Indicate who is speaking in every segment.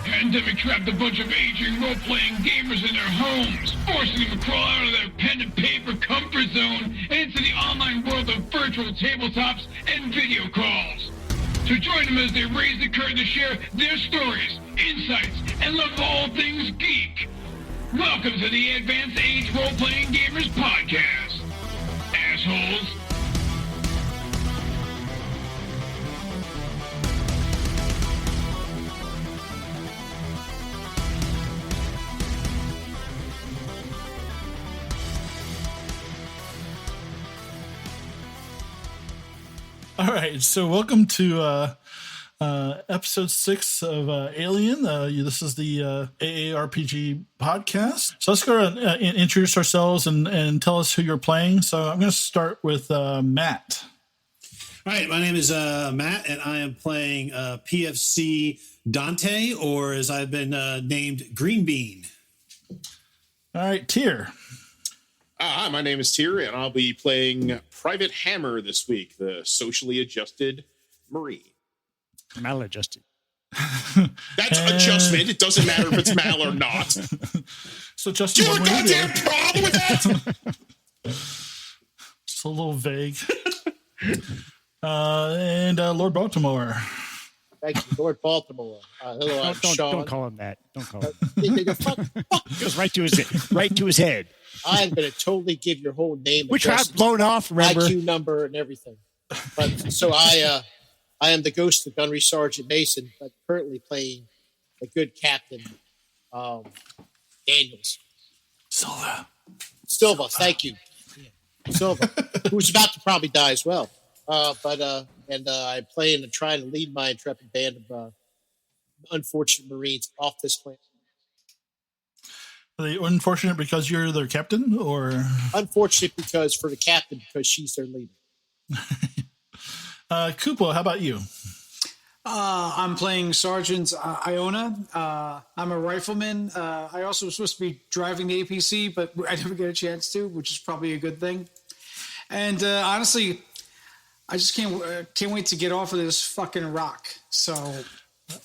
Speaker 1: pandemic trapped a bunch of aging role-playing gamers in their homes, forcing them to crawl out of their pen and paper comfort zone and into the online world of virtual tabletops and video calls. So join them as they raise the curtain to share their stories, insights, and love of all things geek. Welcome to the Advanced Age Role-Playing Gamers Podcast, assholes.
Speaker 2: All right, so welcome to episode 6 of Alien. This is the AARPG podcast. So let's go and introduce ourselves and tell us who you're playing. So I'm going to start with Matt.
Speaker 3: All right, my name is Matt, and I am playing PFC Dante, or as I've been named, Green Bean.
Speaker 2: All right, Tyr.
Speaker 4: Hi, my name is Tyr, and I'll be playing Private Hammer this week, the socially adjusted Marine.
Speaker 5: Maladjusted.
Speaker 4: That's adjustment. It doesn't matter if it's mal or not.
Speaker 2: So just
Speaker 4: Do you have a goddamn problem with that?
Speaker 2: Just a little vague. And Lord Baltimore.
Speaker 6: Thank you, Lord Baltimore. Hello, I'm Sean.
Speaker 5: Don't call him that. Don't call him.
Speaker 6: Fuck.
Speaker 5: Goes right to his head.
Speaker 6: I'm going to totally give your whole name,
Speaker 5: Which got blown off. Remember,
Speaker 6: IQ number and everything. But so I am the ghost of Gunnery Sergeant Mason, but currently playing a good captain, Daniels. Silva. Thank you, Silva, who's about to probably die as well. I'm playing and trying to lead my intrepid band of unfortunate Marines off this planet.
Speaker 2: Are they unfortunate because you're their captain, or
Speaker 6: unfortunate because for the captain because she's their leader?
Speaker 2: Cupo, how about you?
Speaker 7: I'm playing Sergeant Iona. I'm a rifleman. I also was supposed to be driving the APC, but I never get a chance to, which is probably a good thing. And honestly, I just can't wait to get off of this fucking rock. So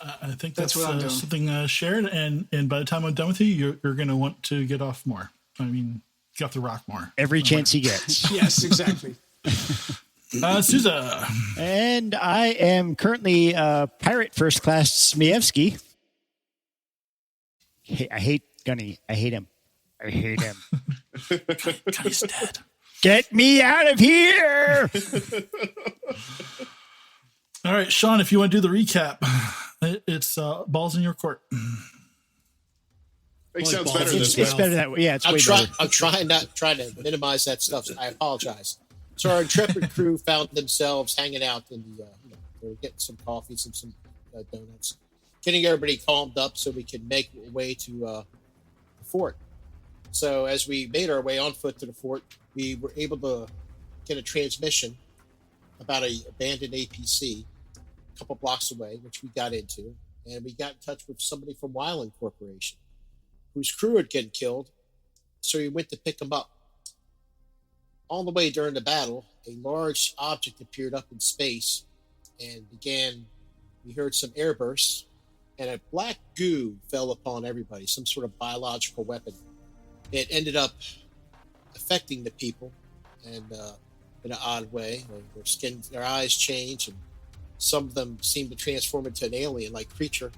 Speaker 2: I think that's what I'm doing. Something shared, and by the time I'm done with you, you're going to want to get off more. I mean, get off the rock more.
Speaker 5: Every chance he gets.
Speaker 7: Yes, exactly.
Speaker 2: Souza.
Speaker 5: And I am currently Pirate First Class Smievsky. I hate Gunny. I hate him.
Speaker 2: Gunny's dead.
Speaker 5: Get me out of here!
Speaker 2: All right, Sean, if you want to do the recap, it's balls in your court.
Speaker 4: It sounds better this
Speaker 5: It's better that way. Yeah, it's way better.
Speaker 6: I'm trying to minimize that stuff. So I apologize. So our intrepid crew found themselves hanging out in the, they were getting some coffees and some donuts, getting everybody calmed up so we could make our way to the fort. So as we made our way on foot to the fort, we were able to get a transmission about an abandoned APC a couple blocks away, which we got into, and we got in touch with somebody from Wyland Corporation whose crew had gotten killed. So we went to pick them up. On the way during the battle, a large object appeared up in space and we heard some air bursts, and a black goo fell upon everybody, some sort of biological weapon. It ended up affecting the people, and in an odd way. Their skin, their eyes change, and some of them seem to transform into an alien-like creature.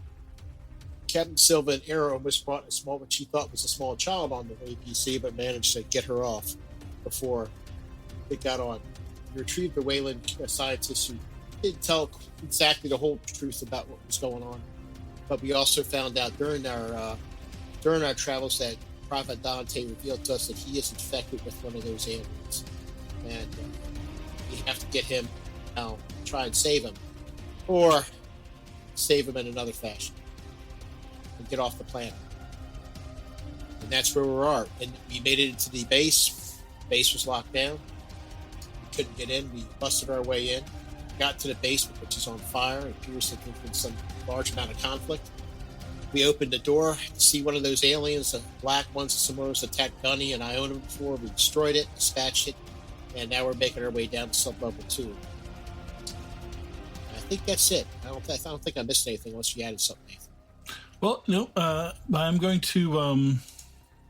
Speaker 6: Captain Silva and Arrow almost brought what she thought was a small child on the APC, but managed to get her off before it got on. We retrieved the Wayland scientists who didn't tell exactly the whole truth about what was going on, but we also found out during our travels that Private Dante revealed to us that he is infected with one of those aliens, and we have to get him now, try and save him, or save him in another fashion and get off the planet. And that's where we are. And we made it into the base. Base was locked down. We couldn't get in. We busted our way in, got to the basement, which is on fire. It appears that there's been some large amount of conflict. We opened the door to see one of those aliens, the black ones, similar to attacked Gunny and Iona before. We destroyed it, dispatched it, and now we're making our way down to sub-level 2. I think that's it. I don't think I missed anything unless you added something, Nathan.
Speaker 2: Well, no, I'm going to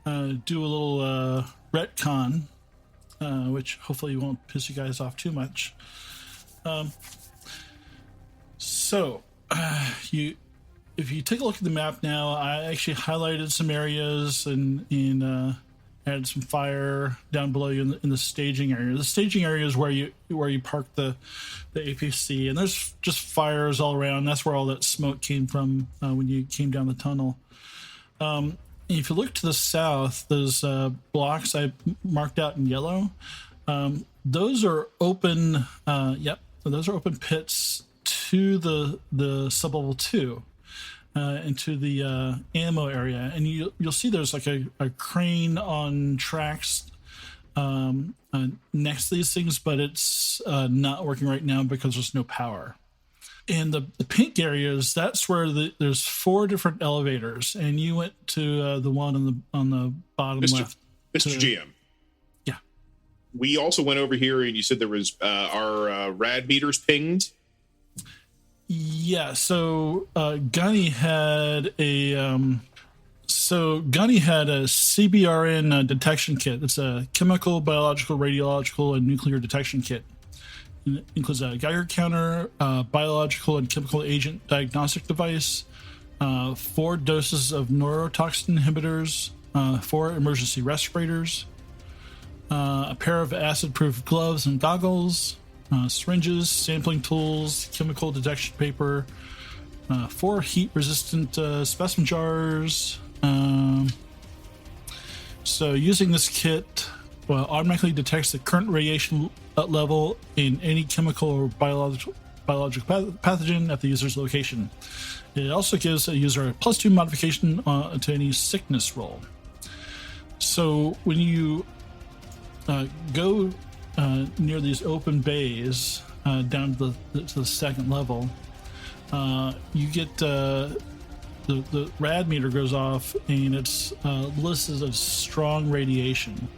Speaker 2: do a little retcon, which hopefully won't piss you guys off too much. So, if you take a look at the map now, I actually highlighted some areas and added some fire down below you in the staging area. The staging area is where you park the APC, and there's just fires all around. That's where all that smoke came from when you came down the tunnel. If you look to the south, those blocks I marked out in yellow, those are open. Those are open pits to the sublevel 2. Into the ammo area, and you'll see there's like a crane on tracks next to these things, but it's not working right now because there's no power. And the pink areas, that's where there's 4 different elevators, and you went to the one on the bottom left.
Speaker 4: Mr. GM.
Speaker 2: Yeah.
Speaker 4: We also went over here, and you said there was our rad meters pinged.
Speaker 2: Yeah, so Gunny had a CBRN detection kit. It's a chemical, biological, radiological, and nuclear detection kit. It includes a Geiger counter, biological and chemical agent diagnostic device, 4 doses of neurotoxin inhibitors, 4 emergency respirators, a pair of acid-proof gloves and goggles, syringes, sampling tools, chemical detection paper, 4 heat-resistant specimen jars. So using this kit automatically detects the current radiation level in any chemical or biological pathogen at the user's location. It also gives a user a +2 modification to any sickness roll. So when you go near these open bays down to the second level, you get the rad meter goes off, and it's listed as strong radiation.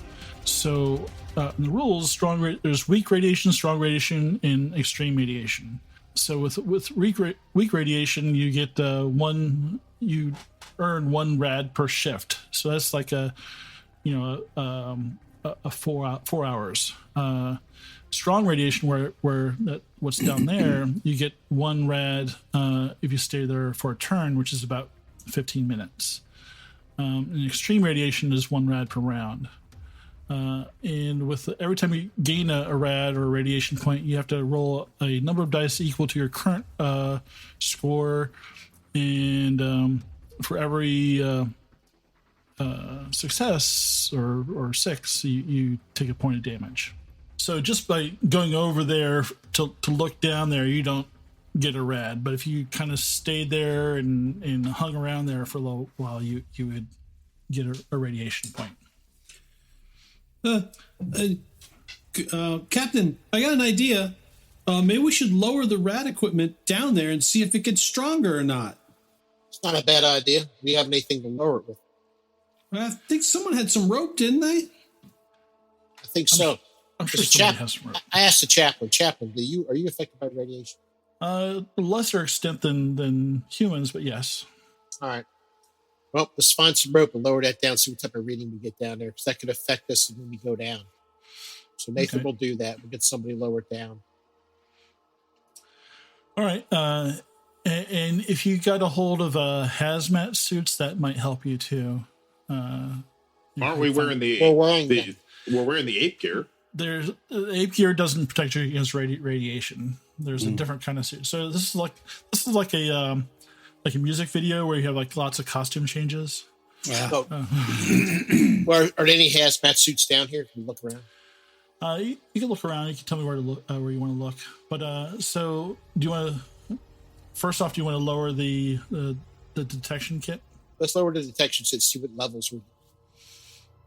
Speaker 2: So in the rules, there's weak radiation, strong radiation, and extreme radiation. So with weak radiation, you get you earn 1 rad per shift. So that's like a 4 hours. Strong radiation, where what's down there, you get 1 rad if you stay there for a turn, which is about 15 minutes. And extreme radiation is 1 rad per round. And with every time you gain a rad or a radiation point, you have to roll a number of dice equal to your current score, and for every success or 6, you take a point of damage. So just by going over there to look down there, you don't get a rad, but if you kind of stayed there and hung around there for a little while, you would get a radiation point.
Speaker 3: Captain, I got an idea. Maybe we should lower the rad equipment down there and see if it gets stronger or not.
Speaker 6: It's not a bad idea. We have anything to lower it with.
Speaker 3: I think someone had some rope, didn't they?
Speaker 6: I think so.
Speaker 2: I'm sure somebody has some rope.
Speaker 6: I asked the chaplain. Chaplain, are you affected by radiation?
Speaker 2: Lesser extent than humans, but yes.
Speaker 6: All right. Well, let's find some rope and lower that down, see what type of reading we get down there, because that could affect us when we go down. So Nathan will do that. We'll get somebody to lower it down.
Speaker 2: All right. And if you got a hold of hazmat suits, that might help you too.
Speaker 4: Aren't we wearing
Speaker 6: We're wearing them.
Speaker 4: We're wearing the ape gear.
Speaker 2: The ape gear doesn't protect you against radiation. There's a different kind of suit. So this is like a music video where you have like lots of costume changes.
Speaker 3: Yeah.
Speaker 6: Well, are there any hazmat suits down here? Can we look around?
Speaker 2: You can look around. You can tell me where to look, where you want to look. But so do you want to? First off, do you want to lower the detection kit?
Speaker 6: Let's lower the detection kit, see what levels we're.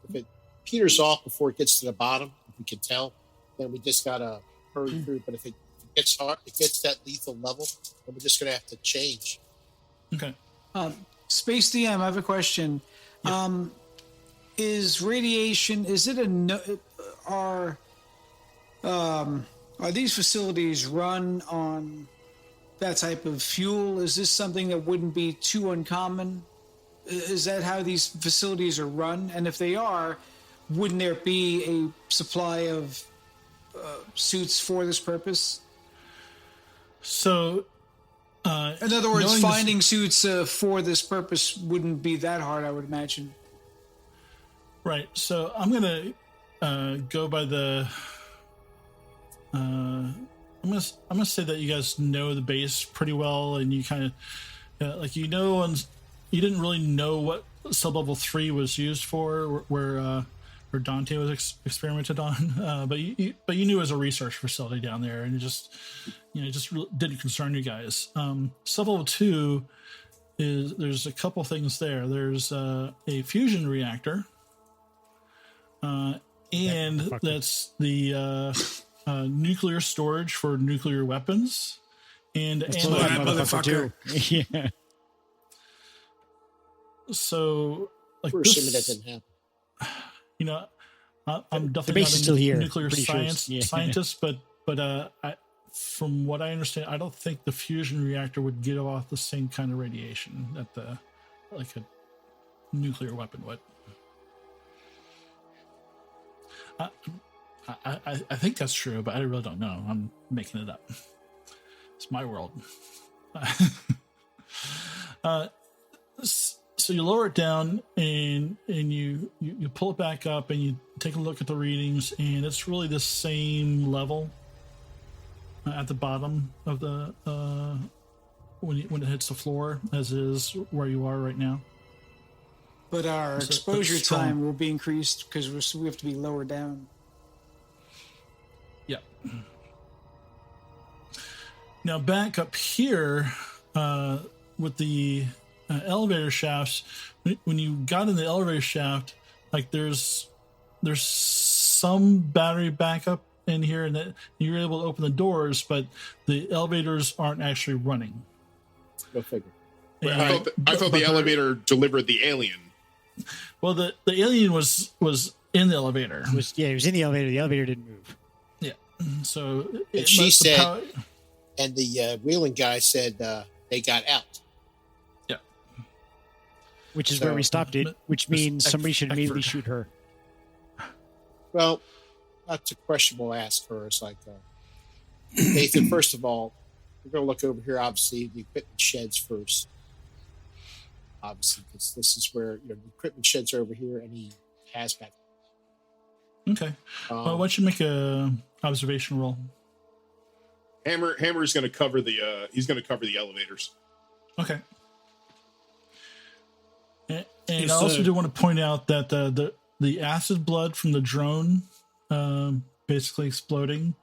Speaker 6: If it peters off before it gets to the bottom, if we can tell, then we just gotta hurry through. But if it gets hard, it gets that lethal level, then we're just gonna have to change.
Speaker 2: Okay.
Speaker 7: Space DM, I have a question. Yeah. Is radiation? Is it are these facilities run on that type of fuel? Is this something that wouldn't be too uncommon? Is that how these facilities are run? And if they are, wouldn't there be a supply of suits for this purpose?
Speaker 2: So,
Speaker 7: in other words,
Speaker 2: knowing
Speaker 7: finding suits for this purpose wouldn't be that hard, I would imagine.
Speaker 2: right. So I'm gonna go by the. I'm gonna say that you guys know the base pretty well, and you kind of like you didn't really know what sublevel 3 was used for, where Dante was experimented on, but you knew it was a research facility down there, and it just really didn't concern you guys. Sublevel 2 is there's a couple things there. There's a fusion reactor, and that's the nuclear storage for nuclear weapons, and
Speaker 5: Blow that motherfucker too. Yeah.
Speaker 2: So, like,
Speaker 6: We're assuming that didn't happen.
Speaker 2: you know, I'm definitely
Speaker 5: base
Speaker 2: not
Speaker 5: is still
Speaker 2: a
Speaker 5: here.
Speaker 2: nuclear
Speaker 5: Pretty sure it's-
Speaker 2: scientist, but from what I understand, I don't think the fusion reactor would give off the same kind of radiation that like a nuclear weapon would. I think that's true, but I really don't know. I'm making it up. It's my world. So you lower it down and you pull it back up and you take a look at the readings, and it's really the same level at the bottom of the when it hits the floor as is where you are right now.
Speaker 7: But our
Speaker 2: So,
Speaker 7: exposure
Speaker 2: but strong.
Speaker 7: time will be increased because we have to be lower down.
Speaker 2: Yeah. Now back up here with the elevator shafts. When you got in the elevator shaft, like there's some battery backup in here, and that you're able to open the doors, but the elevators aren't actually running.
Speaker 6: Go figure.
Speaker 2: And-
Speaker 4: I thought
Speaker 2: but
Speaker 4: the elevator delivered the alien.
Speaker 2: Well, the alien was in the elevator.
Speaker 5: It was in the elevator. The elevator didn't move.
Speaker 2: Yeah. So
Speaker 6: And she
Speaker 2: must have
Speaker 6: said- And the wheeling guy said they got out.
Speaker 2: yeah.
Speaker 5: Which is
Speaker 6: So-
Speaker 5: where we stopped it, which means
Speaker 2: Ex-
Speaker 5: somebody should immediately
Speaker 2: Eckford.
Speaker 5: shoot her.
Speaker 6: Well, that's a question we'll ask her. It's like, Nathan, first of all, we're going to look over here, obviously, the equipment sheds first. Obviously, because this is where the equipment sheds are over here, and he has back.
Speaker 2: Okay. Well, why don't you make a observation roll?
Speaker 4: Hammer's going to cover the he's going to cover the elevators.
Speaker 2: Okay. And I
Speaker 3: Yes,
Speaker 2: also
Speaker 3: sir.
Speaker 2: do want to point out that the acid blood from the drone, basically exploding,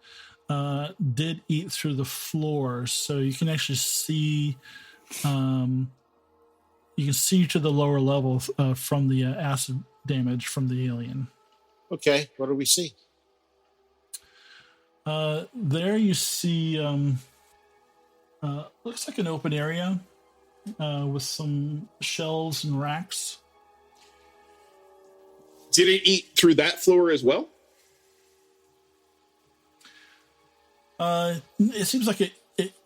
Speaker 2: did eat through the floor, so you can actually see, to the lower level from the acid damage from the alien.
Speaker 6: Okay, what do we see?
Speaker 2: There you see, looks like an open area with some shelves and racks.
Speaker 4: Did it eat through that floor as well?
Speaker 2: It seems like it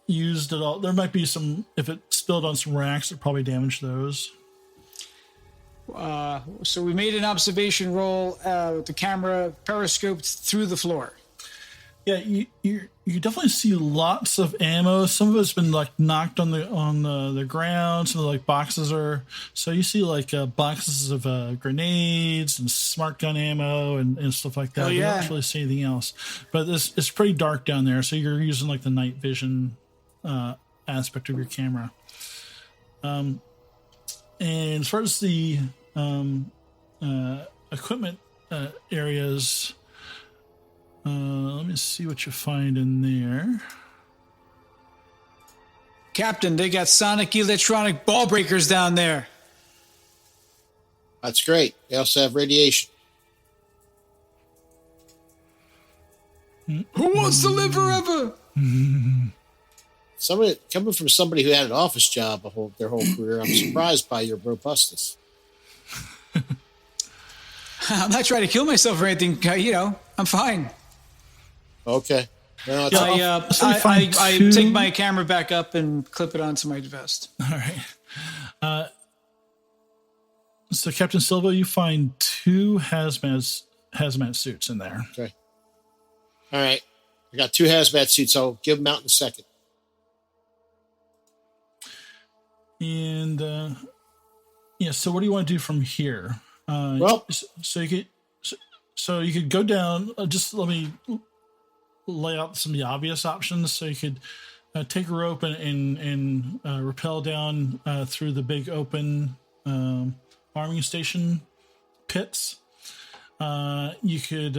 Speaker 2: used it all. There might be some, if it spilled on some racks, it probably damaged those.
Speaker 7: So we made an observation roll with the camera periscoped through the floor.
Speaker 2: Yeah, you definitely see lots of ammo. Some of it's been like knocked on the ground. Some of the like boxes are, so you see like boxes of grenades and smart gun ammo and stuff like that.
Speaker 7: Oh,
Speaker 2: You
Speaker 7: yeah.
Speaker 2: don't really see anything else, but it's pretty dark down there. So you're using like the night vision aspect of your camera. And as far as the equipment areas. Let me see what you find in there.
Speaker 7: Captain, they got sonic electronic ball breakers down there.
Speaker 6: That's great. They also have radiation.
Speaker 7: Who wants to live forever?
Speaker 6: Somebody coming from somebody who had an office job their whole career, I'm surprised by your robustness.
Speaker 7: I'm not trying to kill myself or anything. I'm fine.
Speaker 6: Okay. No, it's
Speaker 2: Yeah. So you find
Speaker 7: I
Speaker 2: two-
Speaker 7: take my camera back up and clip it onto my vest.
Speaker 2: All right. So Captain Silva, you find two hazmat suits in there.
Speaker 6: okay. All right. I got 2 hazmat suits. I'll give them out in a second.
Speaker 2: And so what do you want to do from here?
Speaker 6: Well-
Speaker 2: so you could go down. Just let me lay out some of the obvious options. So you could take a rope and rappel down through the big open arming station pits. You could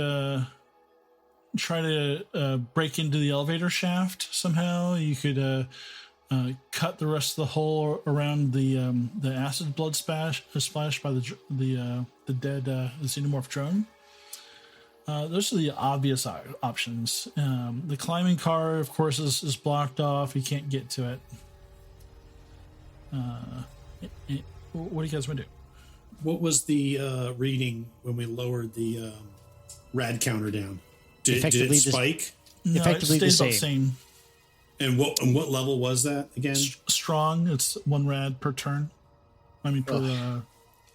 Speaker 2: try to break into the elevator shaft somehow. You could cut the rest of the hole around the acid blood splash by the dead xenomorph drone. Those are the obvious options. The climbing car, of course, is blocked off. You can't get to it. What do you guys want to do?
Speaker 3: What was the reading when we lowered the rad counter down? Did it
Speaker 5: Effectively the-
Speaker 3: spike?
Speaker 2: No,
Speaker 5: Effectively
Speaker 2: it
Speaker 5: the
Speaker 2: stays about
Speaker 5: same.
Speaker 3: And what level was that again?
Speaker 2: Strong. It's 1 rad per turn. I mean per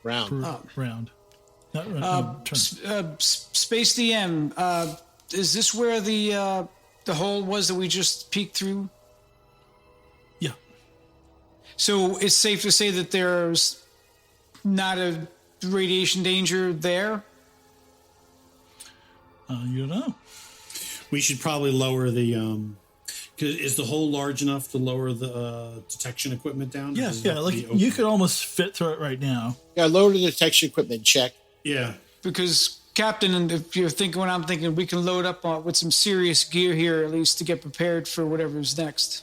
Speaker 6: Round.
Speaker 2: round. Not turn.
Speaker 7: Space DM, is this where the hole was that we just peeked through?
Speaker 2: Yeah.
Speaker 7: So it's safe to say that there's not a radiation danger there?
Speaker 2: You don't know.
Speaker 3: We should probably lower the. Is the hole large enough to lower the detection equipment down?
Speaker 2: Yeah,
Speaker 3: Does it
Speaker 2: yeah.
Speaker 3: have to
Speaker 2: Like
Speaker 3: be open?
Speaker 2: you could almost fit through it right now.
Speaker 6: Yeah, lower the detection equipment check.
Speaker 3: Yeah.
Speaker 7: Because, Captain, and if you're thinking what I'm thinking, we can load up with some serious gear here, at least to get prepared for whatever's next.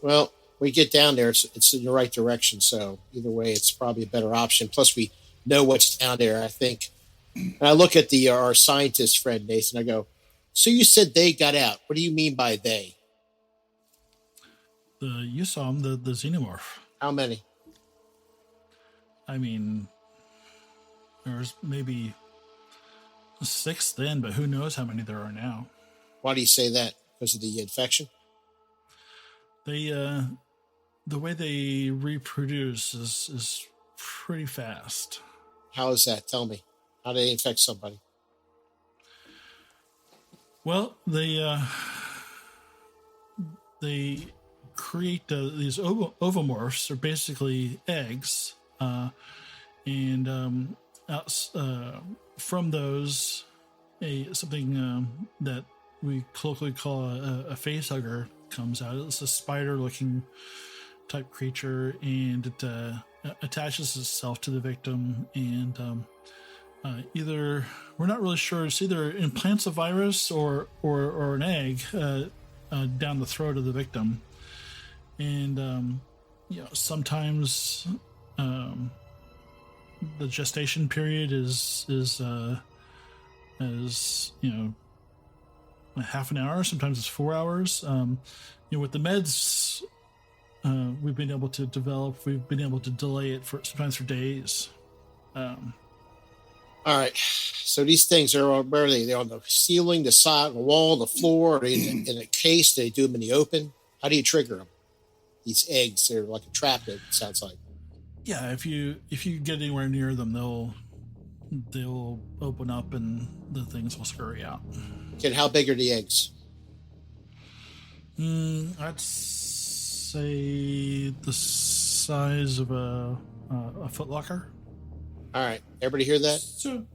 Speaker 6: Well, we get down there, it's in the right direction. So either way, it's probably a better option. Plus, we know what's down there, I think. And I look at our scientist friend, Nathan. I go, so you said they got out. What do you mean by they?
Speaker 2: You saw him, the xenomorph.
Speaker 6: How many?
Speaker 2: I mean, there's maybe 6 then, but who knows how many there are now.
Speaker 6: Why do you say that? Because of the infection?
Speaker 2: They, the way they reproduce is pretty fast.
Speaker 6: How is that? Tell me. How do they infect somebody?
Speaker 2: Well, they create these ovomorphs. They're basically eggs, and from those, something that we colloquially call a face hugger comes out. It's a spider-looking type creature, and it attaches itself to the victim, and either, we're not really sure, it's either implants a virus or an egg down the throat of the victim. And sometimes the gestation period is a half an hour. Sometimes it's 4 hours. With the meds we've been able to develop, we've been able to delay it sometimes for days.
Speaker 6: All right. So these things are, where are they? They're on the ceiling, the side, the wall, the floor, or in a case. They do them in the open. How do you trigger them? These eggs, they're like a trap, it sounds like.
Speaker 2: Yeah, if you get anywhere near them, they'll open up and the things will scurry out.
Speaker 6: Okay, how big are the eggs?
Speaker 2: I'd say the size of a footlocker.
Speaker 6: All right. Everybody hear that?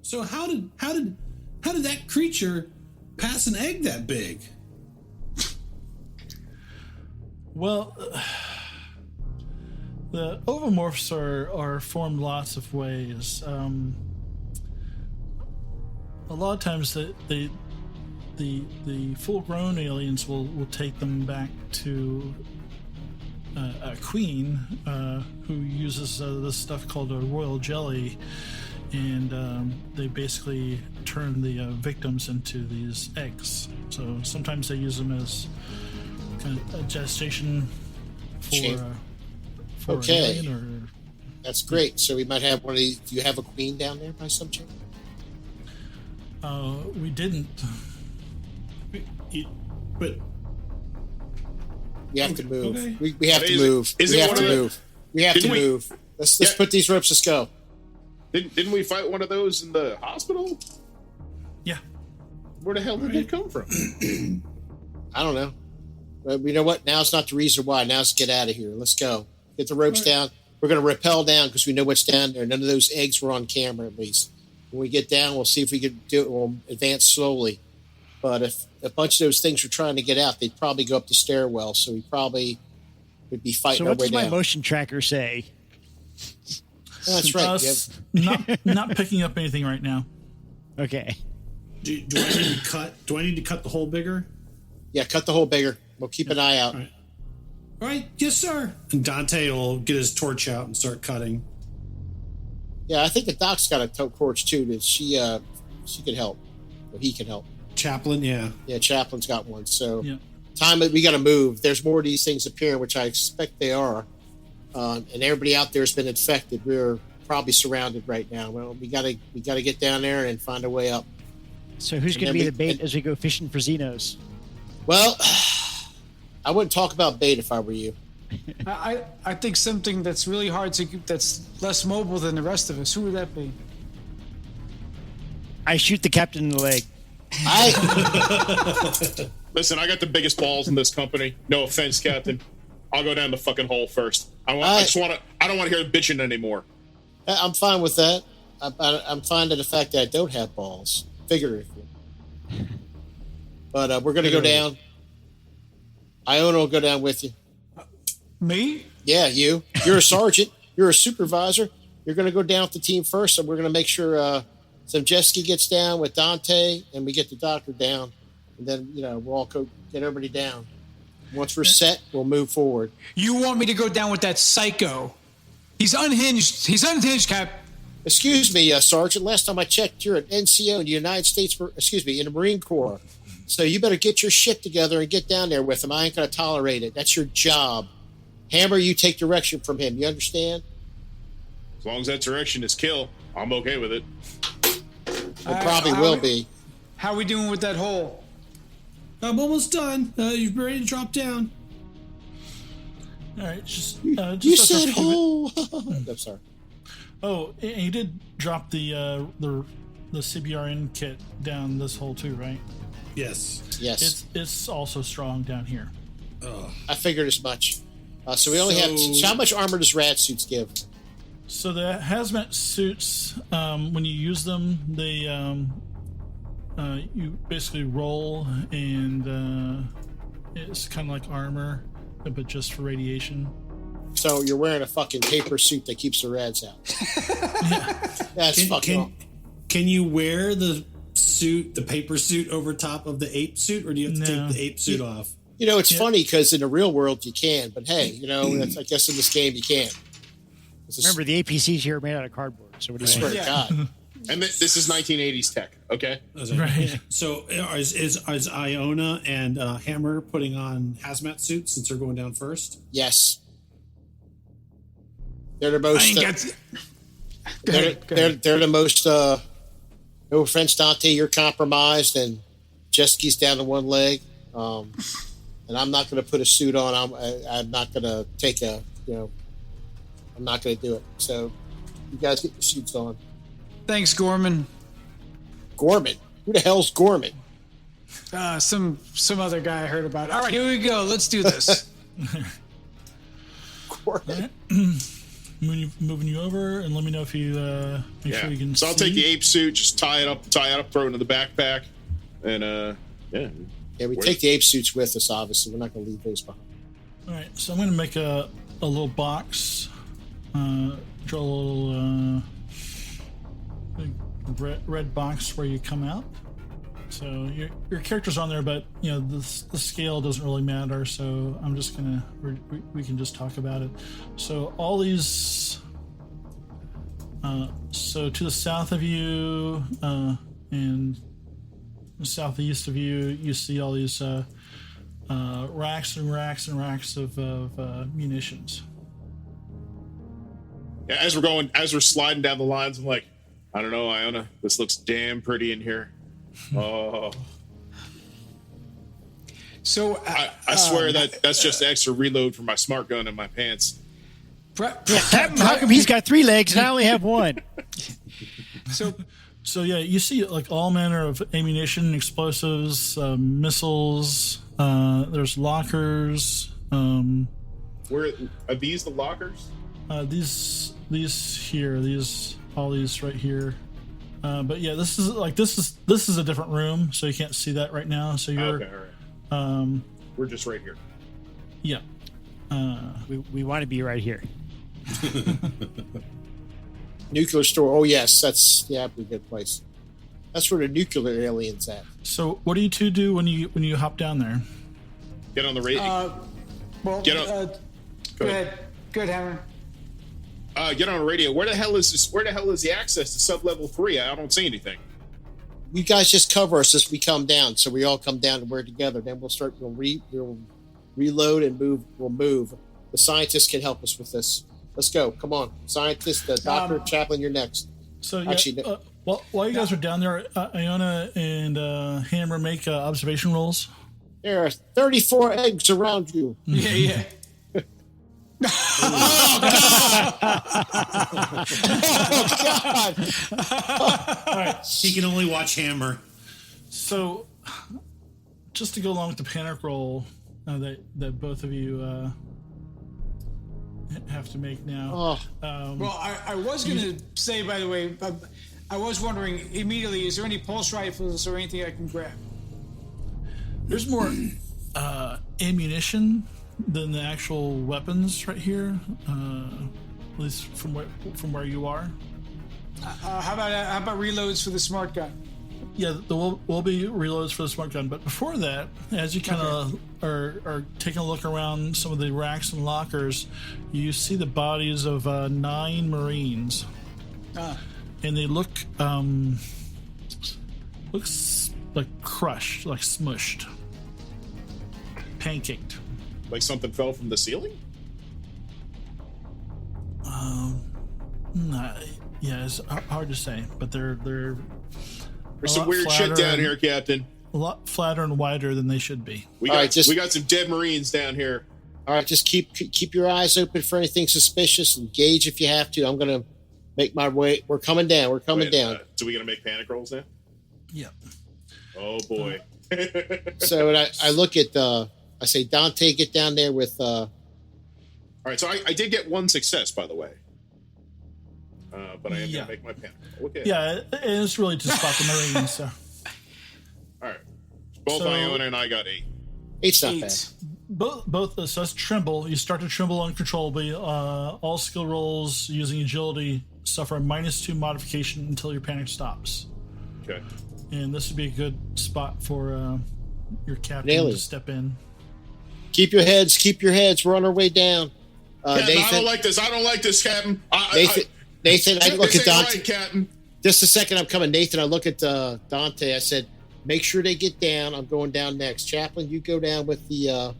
Speaker 3: So how did that creature pass an egg that big?
Speaker 2: Well, the ovomorphs are formed lots of ways. A lot of times the full-grown aliens will take them back to a queen who uses this stuff called a royal jelly, and they basically turn the victims into these eggs. So sometimes they use them as kind of a gestation for
Speaker 6: Okay.
Speaker 2: an alien,
Speaker 6: That's great. So we might have one of these. Do you have a queen down there by some chance?
Speaker 2: or we didn't.
Speaker 3: But
Speaker 6: We have to move.
Speaker 3: Okay.
Speaker 6: We have to move.
Speaker 4: Is
Speaker 6: We
Speaker 4: it
Speaker 6: have
Speaker 4: one
Speaker 6: to
Speaker 4: of the-
Speaker 6: move. We have to
Speaker 4: Didn't we-
Speaker 6: move. Let's
Speaker 4: Yeah.
Speaker 6: put these ropes. Let's go.
Speaker 4: Didn't we fight one of those in the hospital?
Speaker 2: Yeah.
Speaker 4: Where the hell did they come from?
Speaker 6: I don't know. But you know what? Now's not the reason why. Now's to get out of here. Let's go. Get the ropes down. We're going to rappel down because we know what's down there. None of those eggs were on camera, at least. When we get down, we'll see if we can do it. We'll advance slowly. But if a bunch of those things were trying to get out, they'd probably go up the stairwell. So we probably would be fighting
Speaker 5: So
Speaker 6: our
Speaker 5: what
Speaker 6: way
Speaker 5: does my
Speaker 6: down.
Speaker 5: motion tracker say?
Speaker 6: Oh, that's right.
Speaker 2: Us not picking up anything right now.
Speaker 5: Okay.
Speaker 3: do I need to cut? Do I need to cut the hole bigger?
Speaker 6: Yeah, cut the hole bigger. We'll keep an eye out.
Speaker 3: All right, yes, sir. And Dante will get his torch out and start cutting.
Speaker 6: Yeah, I think the doc's got a torch too. That she could help, or he can help.
Speaker 3: Chaplain, yeah.
Speaker 6: Yeah, Chaplain's got one. So
Speaker 2: Yeah.
Speaker 6: time that we got to move. There's more of these things appearing, which I expect they are. And everybody out there has been infected. We're probably surrounded right now. Well, we gotta get down there and find a way up.
Speaker 5: So who's
Speaker 6: And
Speaker 5: going to
Speaker 6: then
Speaker 5: be the bait as we go fishing for Xenos?
Speaker 6: Well, I wouldn't talk about bait if I were you.
Speaker 7: I think something that's really hard to that's less mobile than the rest of us. Who would that be?
Speaker 5: I shoot the captain in the leg.
Speaker 4: Listen, I got the biggest balls in this company. No offense, Captain. I'll go down the fucking hole first. I don't want to hear bitching anymore.
Speaker 6: I'm fine with that. I'm fine with the fact that I don't have balls, figuratively. But we're going to go down. Iona will go down with you.
Speaker 7: Me?
Speaker 6: Yeah, you. You're a sergeant. You're a supervisor. You're going to go down with the team first, and we're going to make sure Zemjeski gets down with Dante, and we get the doctor down. And then, we'll all go get everybody down. Once we're set, we'll move forward.
Speaker 7: You want me to go down with that psycho? He's unhinged. He's unhinged, Cap.
Speaker 6: Excuse me, Sergeant. Last time I checked, you're an NCO in the United States, in the Marine Corps. So you better get your shit together and get down there with him. I ain't going to tolerate it. That's your job. Hammer, you take direction from him. You understand?
Speaker 4: As long as that direction is kill, I'm okay with it.
Speaker 6: It probably will be.
Speaker 7: How we doing with that hole?
Speaker 3: I'm almost done. You're ready to drop down.
Speaker 2: All right, just
Speaker 6: You
Speaker 2: after a
Speaker 6: said
Speaker 2: few
Speaker 6: hole. I'm sorry.
Speaker 2: Oh, and you did drop the CBRN kit down this hole too, right?
Speaker 3: Yes.
Speaker 6: Yes.
Speaker 2: It's also strong down here.
Speaker 6: I figured as much. So we only have... So how much armor does rad suits give?
Speaker 2: So the hazmat suits, when you use them, they you basically roll, and it's kind of like armor, but just for radiation.
Speaker 6: So you're wearing a fucking paper suit that keeps the rads out. That's fucking...
Speaker 3: Can you wear the suit, the paper suit, over top of the ape suit, or do you have to take the ape suit off?
Speaker 6: It's funny because in the real world you can, but hey, that's, I guess in this game you can't.
Speaker 5: Remember, the APCs here are made out of cardboard. So what do
Speaker 6: I
Speaker 5: you
Speaker 6: swear
Speaker 5: want?
Speaker 6: to God.
Speaker 4: And this is 1980s tech, okay?
Speaker 2: Right.
Speaker 3: So is Iona and Hammer putting on hazmat suits since they're going down first?
Speaker 6: Yes. They're the most... They're the most... no offense, Dante, you're compromised, and Jeski's down to one leg. And I'm not going to put a suit on. I'm not going to take a... I'm not going to do it. So you guys get your suits on.
Speaker 7: Thanks, Gorman.
Speaker 6: Gorman? Who the hell's Gorman?
Speaker 7: Some other guy I heard about. All right, here we go. Let's do this.
Speaker 6: Gorman.
Speaker 2: Moving you over, and let me know if you make sure you can.
Speaker 4: So I'll take the ape suit, just tie it up, throw it into the backpack, and
Speaker 6: Yeah, we take the ape suits with us, obviously. We're not going to leave those behind.
Speaker 2: All right, so I'm going to make a little box, draw a little red box where you come out. So your character's on there, but the scale doesn't really matter. So I'm just gonna we can just talk about it. So all these, so to the south of you and the southeast of you, you see all these racks and racks and racks of munitions.
Speaker 4: yeah, as we're sliding down the lines, I'm like, I don't know, Iona, this looks damn pretty in here. Oh,
Speaker 7: So
Speaker 4: I swear that's just extra reload for my smart gun in my pants.
Speaker 5: How come he's got 3 legs and I only have 1?
Speaker 2: So yeah, you see like all manner of ammunition, explosives, missiles. There's lockers.
Speaker 4: Where are these? The lockers?
Speaker 2: These here. All these right here. But yeah, this is a different room, so you can't see that right now. So you're
Speaker 4: Okay, all right. We're just right here.
Speaker 2: yeah.
Speaker 5: We want to be right here.
Speaker 6: Nuclear store. Oh yes, that's a good place. That's where the nuclear aliens at.
Speaker 2: So what do you two do when you hop down there?
Speaker 4: Get on the radio.
Speaker 7: Get
Speaker 4: on.
Speaker 7: Go ahead. Good, Hammer.
Speaker 4: Get on the radio. Where the hell is this? Where the hell is the access to sub-level 3? I don't see anything.
Speaker 6: You guys just cover us as we come down, so we all come down and we're together. Then we'll start. We'll reload and move. We'll move. The scientists can help us with this. Let's go. Come on, scientist, Doctor Chaplin, you're next.
Speaker 2: So yeah,
Speaker 6: Actually,
Speaker 2: while you guys are down there, Iona and Hammer make observation rolls.
Speaker 6: there are 34 eggs around you.
Speaker 7: Yeah.
Speaker 6: Oh God!
Speaker 3: He can only watch Hammer.
Speaker 2: So, just to go along with the panic roll that both of you have to make now.
Speaker 7: Well, I was going to say, by the way, I was wondering immediately, is there any pulse rifles or anything I can grab?
Speaker 2: There's more ammunition than the actual weapons right here, at least from where you are.
Speaker 7: How about reloads for the smart gun?
Speaker 2: Yeah, there will be reloads for the smart gun, but before that, as you kind of are taking a look around some of the racks and lockers, you see the bodies of 9 Marines, and they looks like crushed, like smushed, pancaked.
Speaker 4: Like something fell from the ceiling?
Speaker 2: Yeah, it's hard to say, but they're
Speaker 4: There's some weird shit down here, Captain.
Speaker 2: A lot flatter and wider than they should be.
Speaker 4: We got some dead Marines down here.
Speaker 6: All right, just keep your eyes open for anything suspicious. Engage if you have to. I'm gonna make my way. We're coming down. We're coming down.
Speaker 4: So we gonna make panic rolls now?
Speaker 2: Yeah.
Speaker 4: Oh boy.
Speaker 6: So I look at I say, Dante, get down there with.
Speaker 4: All right, so I did get 1 success, by the way. But I am gonna make my panic roll. Okay.
Speaker 2: Yeah, it's really to spot the Marines. So.
Speaker 4: All right. Both Iona and I got 8.
Speaker 6: 8's not bad.
Speaker 2: Both so that's tremble. You start to tremble uncontrollably. All skill rolls using agility suffer a -2 modification until your panic stops.
Speaker 4: Okay.
Speaker 2: And this would be a good spot for your captain to step in.
Speaker 6: Keep your heads. We're on our way down.
Speaker 4: Captain, Nathan, I don't like this, Captain.
Speaker 6: Nathan, I look at Dante.
Speaker 4: Right, Captain.
Speaker 6: Just a second, I'm coming. Nathan, I look at Dante. I said, make sure they get down. I'm going down next. Chaplain, you go down with the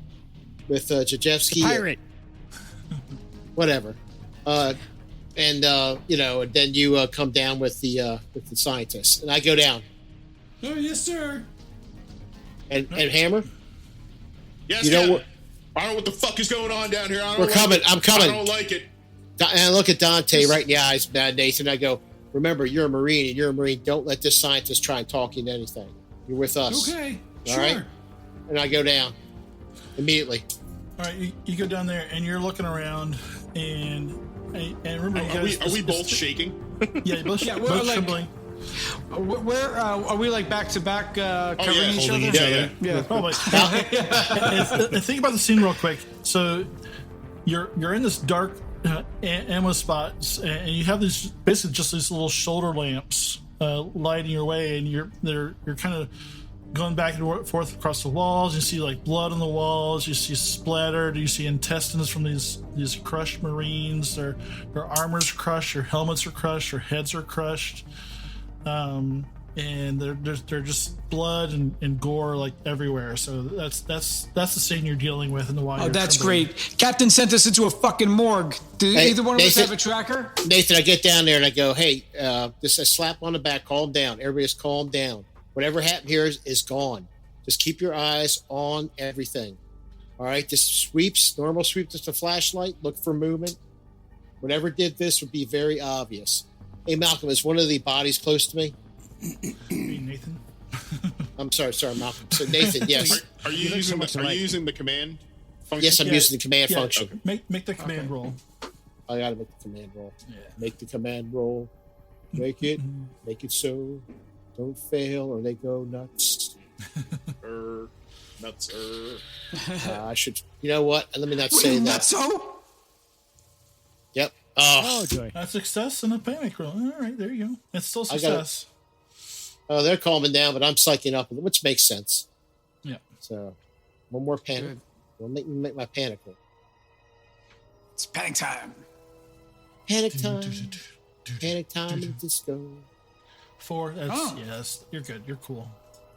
Speaker 6: with Jajewski.
Speaker 5: Pirate.
Speaker 6: Whatever. And then you come down with the scientists, and I go down.
Speaker 3: Oh yes, sir.
Speaker 6: And Hammer.
Speaker 4: Yes,
Speaker 6: you know
Speaker 4: Captain.
Speaker 6: what?
Speaker 4: I don't know what the fuck is going on down here.
Speaker 6: We're coming. I'm coming.
Speaker 4: I don't like it.
Speaker 6: And I look at Dante right in the eyes, Nathan. I go, remember, you're a Marine, and you're a Marine. Don't let this scientist try and talk you into anything. You're with us.
Speaker 3: Okay.
Speaker 6: All
Speaker 3: sure.
Speaker 6: right? And I go down immediately.
Speaker 2: All right, you go down there and you're looking around, and remember,
Speaker 4: Are we both shaking?
Speaker 2: Yeah, both
Speaker 7: we're like-
Speaker 2: trembling.
Speaker 7: Where are we like back to back covering each
Speaker 3: holding
Speaker 7: other?
Speaker 3: each other.
Speaker 7: Yeah.
Speaker 2: Probably. And think about the scene real quick. So you're in this dark ammo spots, and you have these basically just these little shoulder lamps lighting your way, and you're kind of going back and forth across the walls. You see like blood on the walls. You see splattered. You see intestines from these crushed Marines. Their armor's crushed. Their helmets are crushed. Their heads are crushed. And they're just blood and gore like everywhere. So that's the scene you're dealing with in the wild.
Speaker 7: Oh, that's great. Captain sent us into a fucking morgue. Do either one of us have a tracker?
Speaker 6: Nathan, I get down there and I go, hey, just a slap on the back, calm down. Everybody just calm down. Whatever happened here is gone. Just keep your eyes on everything. All right, just normal sweep, just a flashlight, look for movement. Whatever did this would be very obvious. Hey, Malcolm, is one of the bodies close to me?
Speaker 2: Nathan.
Speaker 6: I'm sorry, Malcolm. So Nathan, yes.
Speaker 4: Are you using the command function?
Speaker 6: Yes, I'm using the command function.
Speaker 4: Okay.
Speaker 2: Make the command roll.
Speaker 6: I gotta make the command roll.
Speaker 2: Yeah.
Speaker 6: Make the command roll. Make it so. Don't fail or they go nuts.
Speaker 4: Nuts.
Speaker 6: I should. You know what? Let me not say that.
Speaker 7: So?
Speaker 6: Yep.
Speaker 5: Oh, joy.
Speaker 2: A success and a panic roll. All right, there you go. It's still success.
Speaker 6: Oh, they're calming down, but I'm psyching up, which makes sense.
Speaker 2: Yeah.
Speaker 6: So, one more panic.
Speaker 7: Good.
Speaker 6: We'll make my panic roll.
Speaker 7: It's panic time.
Speaker 6: Panic time. Panic time in the disco.
Speaker 2: 4. Yes, you're good. You're cool.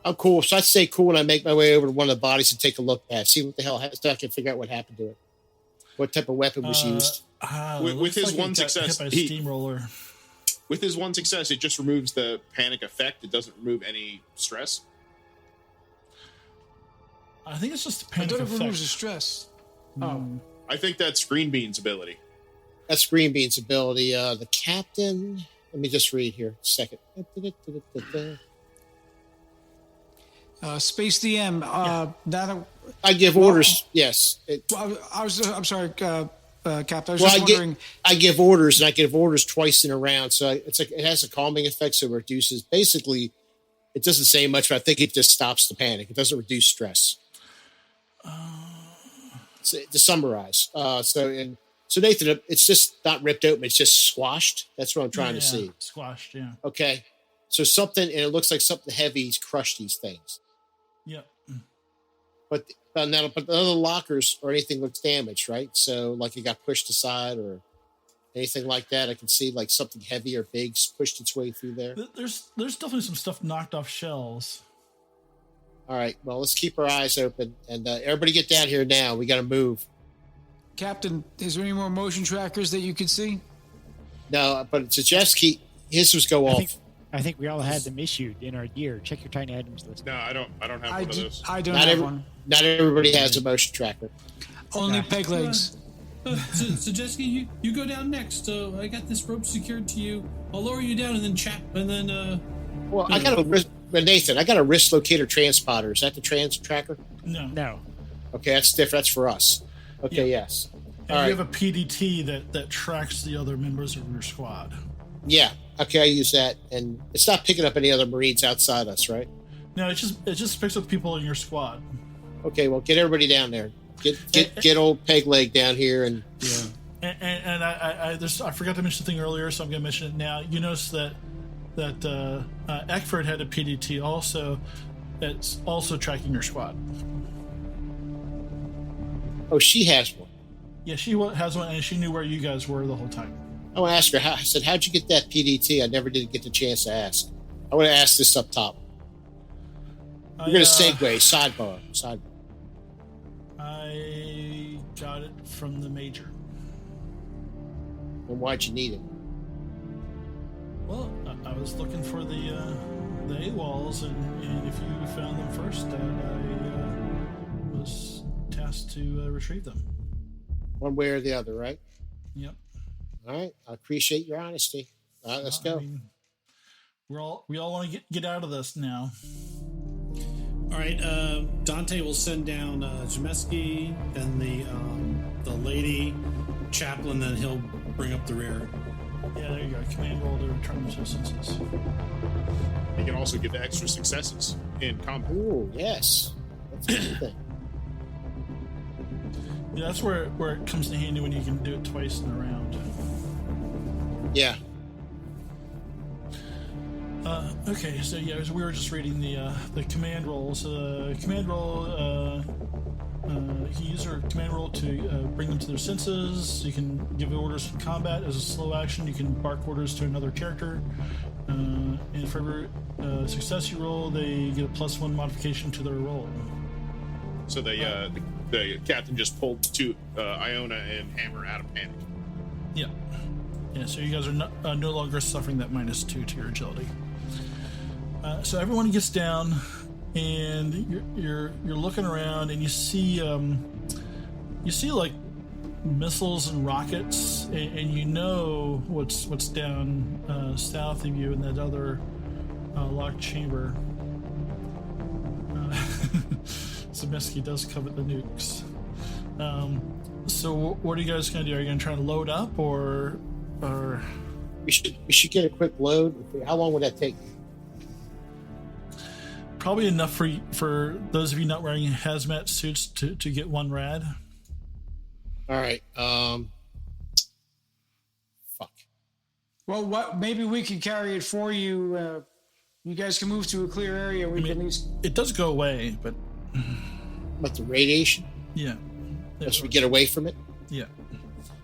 Speaker 6: I'm cool. So I say cool, and I make my way over to one of the bodies and take a look at it. See what the hell happened. So I can figure out what happened to it. What type of weapon was used.
Speaker 4: With his one
Speaker 2: it got
Speaker 4: success,
Speaker 2: hit by a steamroller.
Speaker 4: With his one success, it just removes the panic effect. It doesn't remove any stress.
Speaker 2: I think it's just the
Speaker 7: I
Speaker 2: panic
Speaker 7: thought it
Speaker 2: effect.
Speaker 7: removes the stress. Oh.
Speaker 4: I think that's Green Bean's ability.
Speaker 6: That's Green Bean's ability. The captain. Let me just read here. Second.
Speaker 7: Space DM.
Speaker 6: I give orders. Yes.
Speaker 7: I'm sorry, Cap. I was
Speaker 6: Well,
Speaker 7: just wondering.
Speaker 6: I give orders, and I give orders twice in a round. So it's like it has a calming effect, so it reduces. Basically, it doesn't say much, but I think it just stops the panic. It doesn't reduce stress. So, to summarize, so Nathan, it's just not ripped open; it's just squashed. That's what I'm trying to see.
Speaker 2: Squashed, yeah.
Speaker 6: Okay, so something, and it looks like something heavy's crushed these things.
Speaker 2: Yep.
Speaker 6: But none of the other lockers or anything looks damaged, right? So like it got pushed aside or anything like that. I can see like something heavy or big pushed its way through there.
Speaker 2: There's definitely some stuff knocked off shelves.
Speaker 6: All right, well, let's keep our eyes open and everybody get down here now. We got to move.
Speaker 7: Captain, is there any more motion trackers that you can see?
Speaker 6: No, but Zajewski, his was go off.
Speaker 5: I think we all had them issued in our gear. Check your tiny items list.
Speaker 4: No, I don't have one of those.
Speaker 7: I don't have one.
Speaker 6: Not everybody has a motion tracker.
Speaker 7: Only peg legs.
Speaker 8: Zajewski, you go down next. So I got this rope secured to you. I'll lower you down and then
Speaker 6: Well, I got a wrist, Nathan. I got a wrist locator transponder. Is that the trans tracker?
Speaker 2: No.
Speaker 6: Okay, that's different. That's for us. Okay, yes.
Speaker 2: And
Speaker 6: All right.
Speaker 2: you have a PDT that tracks the other members of your squad.
Speaker 6: Yeah. Okay, I use that, and it's not picking up any other Marines outside us, right?
Speaker 2: No, it just picks up people in your squad.
Speaker 6: Okay, well, get everybody down there. Get old Peg Leg down here, and
Speaker 2: And I forgot to mention the thing earlier, so I'm going to mention it now. You notice that Eckford had a PDT also that's also tracking your squad.
Speaker 6: oh, she has one.
Speaker 2: Yeah, she has one, and she knew where you guys were the whole time.
Speaker 6: I want to ask her. I said, "How'd you get that PDT?" I never did get the chance to ask. I want to ask this up top. We're going to segue sidebar.
Speaker 2: I got it from the major.
Speaker 6: And why'd you need it?
Speaker 2: Well, I was looking for the AWOLs, and if you found them first, I was tasked to retrieve them.
Speaker 6: One way or the other, right?
Speaker 2: Yep.
Speaker 6: All right. I appreciate your honesty. All right, let's go.
Speaker 2: I mean, we all want to get out of this now.
Speaker 3: All right, Dante will send down Jameski, then the lady chaplain, then he'll bring up the rear.
Speaker 2: Yeah, there you go. Command roll to return them to their senses.
Speaker 4: You can also get extra successes in combat.
Speaker 6: Ooh, yes. That's a good thing.
Speaker 2: Yeah, that's where it comes in handy when you can do it twice in a round.
Speaker 6: Yeah.
Speaker 2: Okay, so yeah, we were just reading the command rolls. Command roll, he used her command roll to bring them to their senses. You can give orders in combat as a slow action. You can bark orders to another character. And for every success you roll, they get a +1 modification to their roll.
Speaker 4: So the captain just pulled two Iona and Hammer out of panic.
Speaker 2: Yeah. Yeah, so you guys are no longer suffering that -2 to your agility. So everyone gets down. and you're looking around, and you see like missiles and rockets, and you know what's down south of you in that other locked chamber. Zemeski does covet the nukes. So what are you guys going to do? Are you going to try to load up, or
Speaker 6: We should get a quick load. How long would that take?
Speaker 2: probably enough for those of you not wearing hazmat suits to get one rad?
Speaker 6: All right. Fuck.
Speaker 7: Well, what? Maybe we could carry it for you. You guys can move to a clear area. We can at least.
Speaker 2: It does go away, but
Speaker 6: But the radiation?
Speaker 2: yeah.
Speaker 6: As we get away from it?
Speaker 2: Yeah.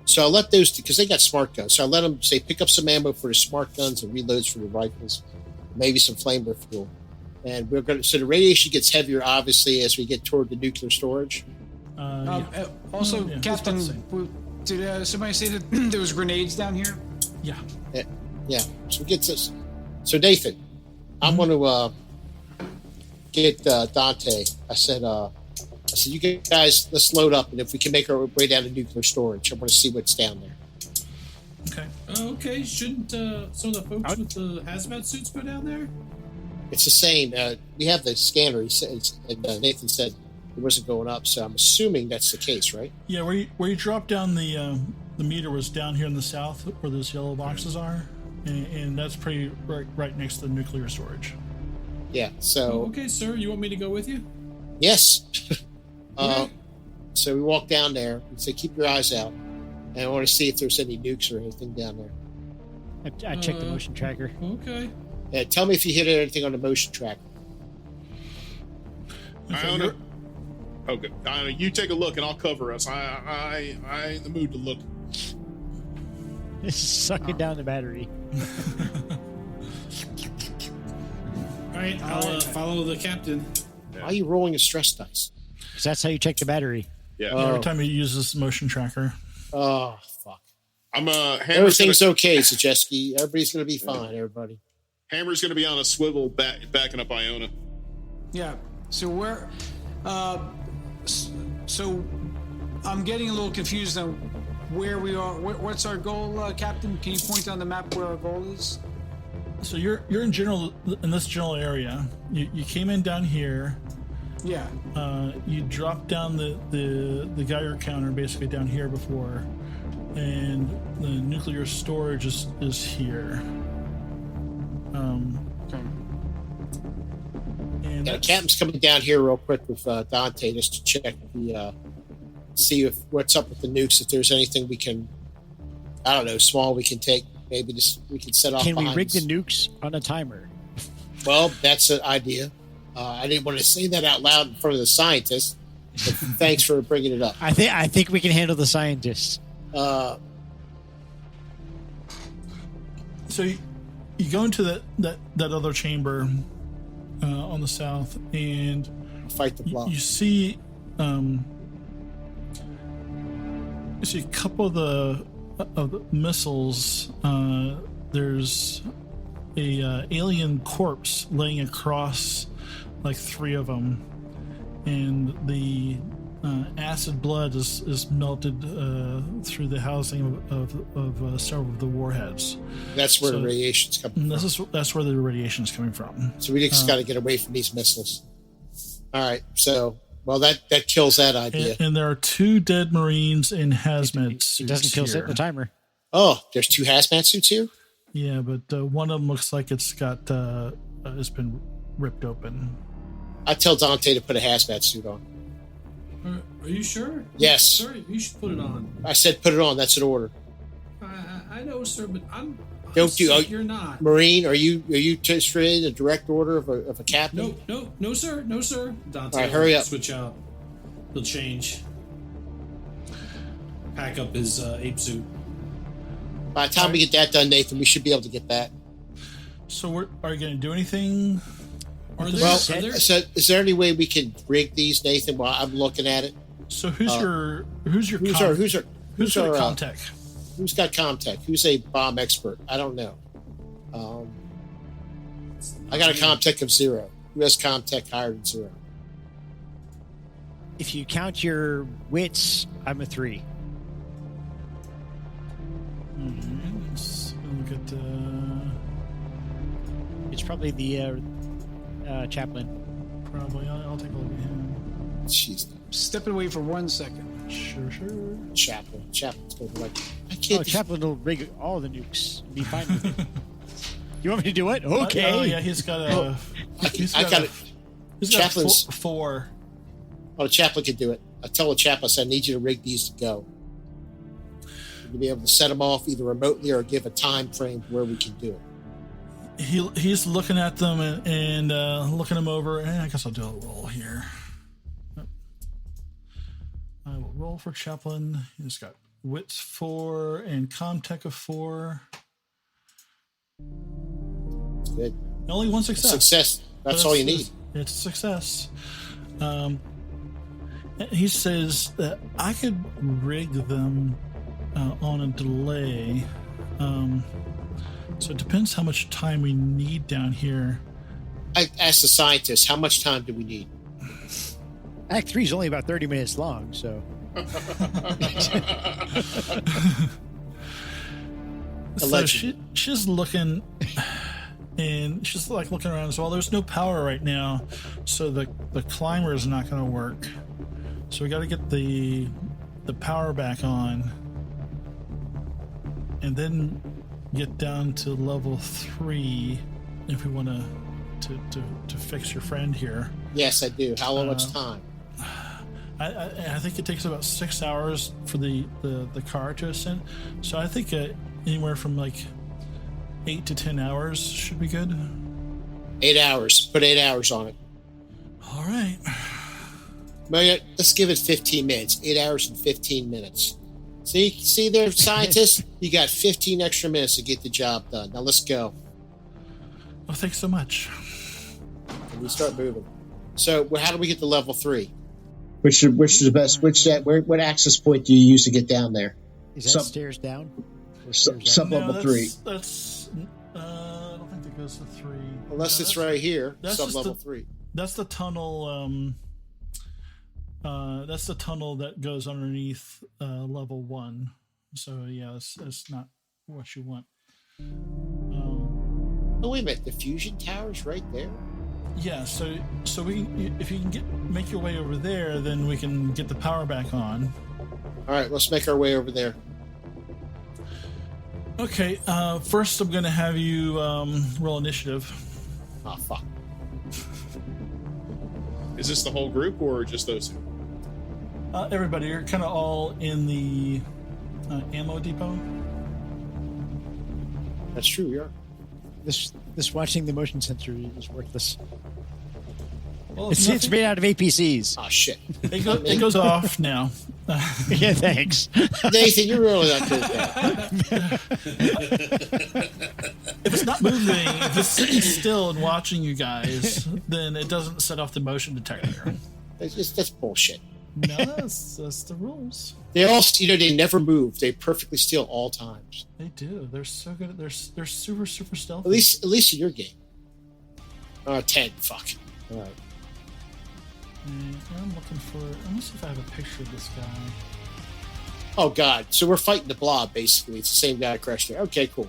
Speaker 6: So I let those, because they got smart guns. So I let them say, pick up some ammo for the smart guns and reloads for the rifles, maybe some flamer fuel. And we're going to, so the radiation gets heavier, obviously, as we get toward the nuclear storage.
Speaker 2: Yeah.
Speaker 7: Also,
Speaker 2: Yeah,
Speaker 7: Captain,
Speaker 2: that's about
Speaker 7: did somebody say that there was grenades down here?
Speaker 2: Yeah.
Speaker 6: Yeah. So we get this. So Nathan, I'm going to get Dante. I said, you guys, let's load up, and if we can make our way down to nuclear storage, I want to see what's down there.
Speaker 2: Okay.
Speaker 8: Okay, shouldn't some of the folks with the hazmat suits go down there?
Speaker 6: It's the same. We have the scanner. He said, and Nathan said it wasn't going up, so I'm assuming that's the case, right?
Speaker 2: Yeah, where you drop down the meter was down here in the south, where those yellow boxes are, and that's pretty right next to the nuclear storage.
Speaker 6: Yeah. So
Speaker 8: Okay, sir, you want me to go with you?
Speaker 6: yes.
Speaker 8: Okay.
Speaker 6: So we walk down there and say, keep your eyes out, and I want to see if there's any nukes or anything down there.
Speaker 5: I checked the motion tracker.
Speaker 8: Okay.
Speaker 6: Yeah, tell me if you hit anything on the motion tracker.
Speaker 4: Iona. Okay, Iona, you take a look and I'll cover us. I in the mood to look.
Speaker 5: Sucking down the battery.
Speaker 8: All right, I'll follow the captain.
Speaker 6: Why are you rolling a stress dice?
Speaker 5: 'Cause that's how you check the battery.
Speaker 4: Yeah.
Speaker 2: Every time you use this motion tracker.
Speaker 6: Oh, fuck.
Speaker 4: I'm
Speaker 6: Everything's okay, Zajeski. Everybody's going to be fine, everybody.
Speaker 4: Hammer's going to be on a swivel backing up Iona.
Speaker 7: Yeah. So where? So I'm getting a little confused on where we are. What's our goal, Captain? Can you point on the map where our goal is?
Speaker 2: So you're in this general area. You came in down here.
Speaker 7: Yeah.
Speaker 2: You dropped down the Geiger counter basically down here before, and the nuclear storage is here.
Speaker 7: Okay.
Speaker 2: And
Speaker 6: Yeah, the captain's coming down here real quick with Dante just to check see if what's up with the nukes. If there's anything we can, I don't know, small we can take. Maybe we can set off.
Speaker 5: Can we
Speaker 6: behind
Speaker 5: rig
Speaker 6: us.
Speaker 5: the nukes on a timer?
Speaker 6: Well, that's an idea. I didn't want to say that out loud in front of the scientists. But thanks for bringing it up.
Speaker 5: I think we can handle the scientists.
Speaker 2: so you go into that other chamber on the south, and
Speaker 6: Fight the block.
Speaker 2: you see a couple of the missiles. There's a alien corpse laying across like three of them, and the acid blood is melted through the housing of several of the warheads.
Speaker 6: That's where
Speaker 2: So-
Speaker 6: the radiation's coming
Speaker 2: And
Speaker 6: from.
Speaker 2: that's where the radiation is coming from.
Speaker 6: So we just got to get away from these missiles. All right. So, well, that kills that idea.
Speaker 2: And there are two dead Marines in hazmat suits.
Speaker 5: It doesn't kill
Speaker 2: here.
Speaker 5: set the timer.
Speaker 6: Oh, there's two hazmat suits here?
Speaker 2: Yeah, but one of them looks like it's been ripped open.
Speaker 6: I tell Dante to put a hazmat suit on.
Speaker 8: Are you sure?
Speaker 6: Yes.
Speaker 8: Sir, you should put it on.
Speaker 6: I said put it on. That's an order.
Speaker 8: I know, sir, but I'm
Speaker 6: Don't do-
Speaker 8: sick, you're not.
Speaker 6: Marine, are you just ready a direct order of a captain?
Speaker 8: No, sir. Dante,
Speaker 6: All right, hurry up.
Speaker 8: Switch out. He'll change. Pack up his ape suit.
Speaker 6: By the time we get that done, Nathan, we should be able to get that.
Speaker 2: So are you going to do anything?
Speaker 8: Are there,
Speaker 6: Well,
Speaker 8: are there,
Speaker 6: so is there any way we can rig these, Nathan, while I'm looking at it?
Speaker 2: So who's your
Speaker 6: Who's our
Speaker 2: contact?
Speaker 6: who's got Comtech? Who's a bomb expert? I don't know. I got a Comtech of 0. Who has Comtech higher than 0?
Speaker 5: If you count your wits, I'm a 3.
Speaker 2: Let's look at
Speaker 5: It's probably the chaplain.
Speaker 2: probably. I'll take a look at him.
Speaker 6: She's
Speaker 7: Step away for 1 second.
Speaker 2: Sure.
Speaker 6: Chaplain. Chaplain's going to be like, I
Speaker 5: Oh,
Speaker 6: can't.
Speaker 5: chaplain will rig all the nukes. Be fine with it. You want me to do it? Okay.
Speaker 2: Oh yeah, he's got a.
Speaker 6: I got it.
Speaker 2: He's got
Speaker 6: Chaplain's-
Speaker 2: four.
Speaker 6: Oh, the chaplain can do it. I tell the chaplain, I said, I need you to rig these to go. To be able to set them off either remotely or give a time frame where we can do it.
Speaker 2: He's looking at them and looking them over. I guess I'll do a roll here. I will roll for chaplain. He's got wits 4 and comtech of 4.
Speaker 6: It's good.
Speaker 2: Only one success.
Speaker 6: Success. That's all you need.
Speaker 2: It's a success. He says that I could rig them on a delay. So it depends how much time we need down here.
Speaker 6: I asked the scientist, how much time do we need?
Speaker 5: Act 3 is only about 30 minutes long, so.
Speaker 2: So
Speaker 6: Allegedly.
Speaker 2: she's looking, and she's like looking around as well. There's no power right now, so the climber is not going to work. So we got to get the power back on, and then get down to level 3 if we want to fix your friend here.
Speaker 6: Yes, I do. How much time?
Speaker 2: I think it takes about 6 hours for the car to ascend. So I think anywhere from like 8 to 10 hours should be good.
Speaker 6: 8 hours. Put 8 hours on it.
Speaker 2: All right.
Speaker 6: Let's give it 15 minutes. 8 hours and 15 minutes. See there, scientists? You got 15 extra minutes to get the job done. Now let's go.
Speaker 2: Well, thanks so much.
Speaker 6: And we start moving. So how do we get to level 3?
Speaker 9: Which is the best? What access point do you use to get down there?
Speaker 5: Is that
Speaker 9: Some-
Speaker 5: stairs down? Or
Speaker 9: Some
Speaker 5: stairs up?
Speaker 9: level
Speaker 2: No,
Speaker 9: 3.
Speaker 2: That's I don't think that goes to 3.
Speaker 6: Unless
Speaker 2: No,
Speaker 6: it's
Speaker 2: that's-
Speaker 6: right here,
Speaker 2: that's
Speaker 6: sub
Speaker 2: just
Speaker 6: level
Speaker 2: the-
Speaker 6: 3.
Speaker 2: That's the tunnel. That's the tunnel that goes underneath level 1. So yeah, that's not what you want.
Speaker 6: Oh, wait a minute. The fusion tower's right there?
Speaker 2: Yeah, so if you can make your way over there, then we can get the power back on.
Speaker 6: All right, let's make our way over there.
Speaker 2: Okay, first I'm going to have you roll initiative.
Speaker 6: Oh, fuck.
Speaker 4: Is this the whole group or just those two?
Speaker 2: Everybody, you're kind of all in the ammo depot.
Speaker 6: That's true, we are.
Speaker 5: This watching the motion sensor is worthless.
Speaker 2: Well,
Speaker 5: It's
Speaker 2: nothing-
Speaker 5: made out of APCs.
Speaker 6: Oh, shit.
Speaker 2: it goes off now.
Speaker 5: Yeah, thanks.
Speaker 6: Nathan, you're really not good at that.
Speaker 2: If it's not moving, if it's sitting still and watching you guys, then it doesn't set off the motion detector.
Speaker 6: That's bullshit.
Speaker 2: No, that's the rules.
Speaker 6: They all, they never move. They perfectly still all times.
Speaker 2: They do. They're so good. They're super stealthy.
Speaker 6: At least in your game. 10. Fuck. All right.
Speaker 2: I'm looking for. Let me see if I have a picture of this guy.
Speaker 6: Oh, God. So we're fighting the blob, basically. It's the same guy across there. Okay, cool.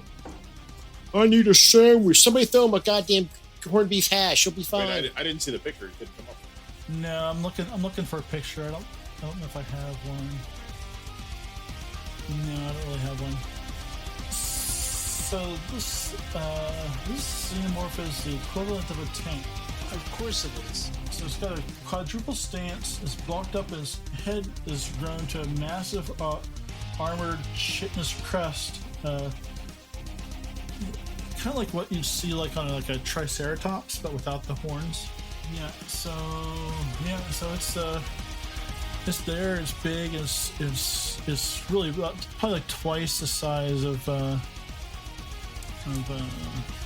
Speaker 6: I need a sandwich. Somebody throw him a goddamn corned beef hash. He'll be fine.
Speaker 4: Wait, I didn't see the picture. It didn't come up.
Speaker 2: No, I'm looking for a picture. I don't know if I have one. No, I don't really have one. So this xenomorph is the equivalent of a tank.
Speaker 7: Of course it is.
Speaker 2: So it's got a quadruple stance. It's blocked up. His head is grown to a massive armored chitinous crest. Kind of like what you see like on a triceratops, but without the horns. Yeah. So it's there. It's big. It's really about, probably like twice the size of other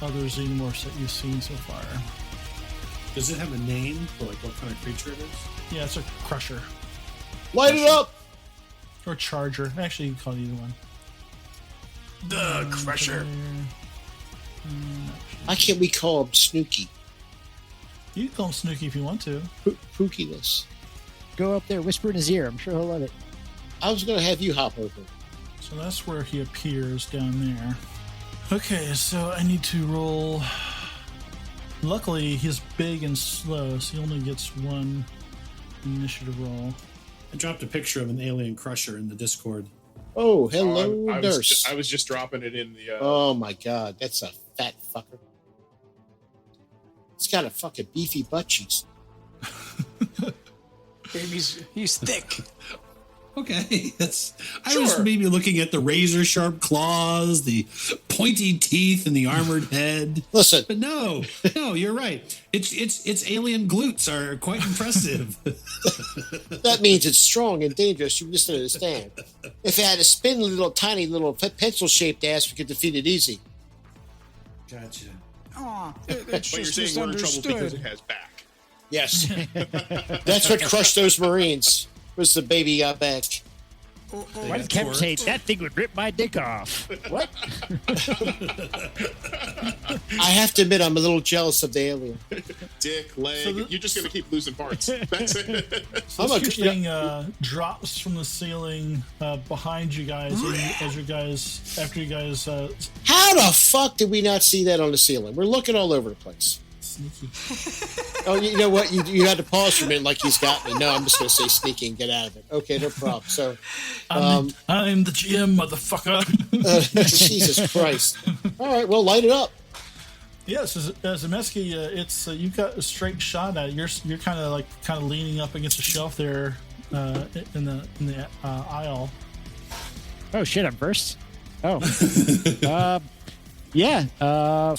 Speaker 2: xenomorphs that you've seen so far.
Speaker 3: Does it have a name for like what kind of creature it is?
Speaker 2: Yeah, it's a crusher
Speaker 6: Light it up!
Speaker 2: or charger. Actually, you can call it either one.
Speaker 4: The Crusher.
Speaker 6: Why can't we call him Snooky?
Speaker 2: You can call him Snooky if you want to.
Speaker 6: Pookiness.
Speaker 5: Go up there, whisper in his ear. I'm sure he'll love it.
Speaker 6: I was going to have you hop over.
Speaker 2: So that's where he appears down there. Okay, so I need to roll. Luckily, he's big and slow, so he only gets one initiative roll.
Speaker 3: I dropped a picture of an alien crusher in the Discord.
Speaker 6: Oh, hello,
Speaker 4: nurse. I was just dropping it in the.
Speaker 6: Oh my God, that's a fat fucker. It's got a fucking beefy butt cheeks.
Speaker 7: Baby, he's thick.
Speaker 8: Okay, I was maybe looking at the razor sharp claws, the pointy teeth, and the armored head.
Speaker 6: Listen,
Speaker 8: but no, you're right. Its alien glutes are quite impressive.
Speaker 6: that means it's strong and dangerous. You just don't understand. If it had a spindly little, tiny little pencil-shaped ass, we could defeat it easy.
Speaker 8: Gotcha.
Speaker 7: Aw,
Speaker 4: But you're saying we're in trouble because it has back.
Speaker 6: Yes, that's what crushed those Marines. Was the baby got back?
Speaker 5: Why did Kevin say that thing would rip my dick off? What?
Speaker 6: I have to admit, I'm a little jealous of the alien.
Speaker 4: Dick, leg. You're just going to keep losing parts. That's it.
Speaker 2: So this thing drops from the ceiling behind you guys, after you guys.
Speaker 6: How the fuck did we not see that on the ceiling? We're looking all over the place.
Speaker 2: Sneaky.
Speaker 6: Oh, you know what? You had to pause for a minute like he's got me. No, I'm just going to say sneaky and get out of it. Okay, no problem. So,
Speaker 2: I'm the GM, motherfucker.
Speaker 6: Jesus Christ. All right, well, light it up.
Speaker 2: Yes, Zemeski, it's you've got a straight shot at it. You're kind of leaning up against a shelf there in the aisle.
Speaker 5: Oh shit! I'm first. Oh, yeah.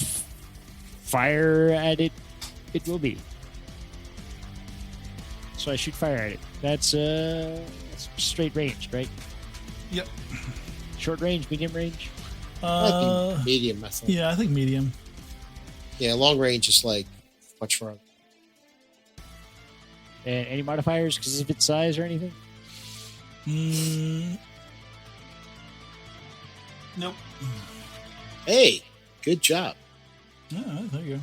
Speaker 5: Fire at it. It will be. So I shoot fire at it. That's straight range, right?
Speaker 2: Yep.
Speaker 5: Short range, medium range.
Speaker 6: I think medium. I think.
Speaker 2: Yeah, I think medium.
Speaker 6: Yeah, long range is like much farther.
Speaker 5: And any modifiers because of its size or anything?
Speaker 2: Nope.
Speaker 6: Hey, good job.
Speaker 2: Yeah, there you go.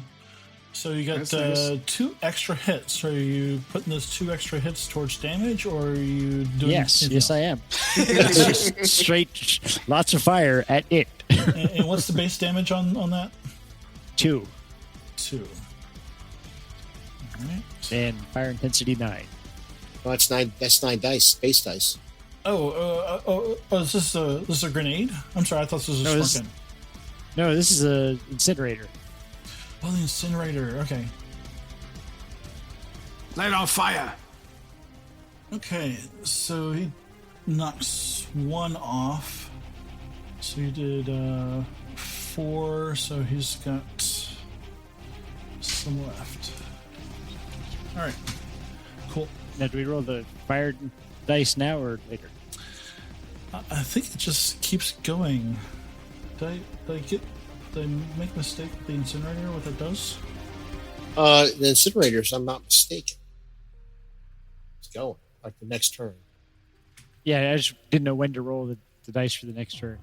Speaker 2: So you got
Speaker 7: nice.
Speaker 2: 2 extra hits. Are you putting those 2 extra hits towards damage, or are you doing?
Speaker 5: Yes, I am. Straight, lots of fire at it.
Speaker 2: And what's the base damage on that?
Speaker 5: 2.
Speaker 2: 2. All right.
Speaker 5: And fire intensity 9.
Speaker 6: Well, that's 9. That's 9 dice, base dice.
Speaker 2: Is this a grenade? I'm sorry, I thought this was a shotgun.
Speaker 5: No, this is a incinerator.
Speaker 2: Oh, the incinerator. Okay.
Speaker 7: Light on fire.
Speaker 2: Okay, so he knocks 1 off. So he did 4, so he's got some left. All right, cool.
Speaker 5: Now, do we roll the fire dice now or later?
Speaker 2: I think it just keeps going. Did I make a mistake with the incinerator, what that does?
Speaker 6: The incinerators, I'm not mistaken. It's going like the next turn.
Speaker 5: Yeah, I just didn't know when to roll the dice for the next turn.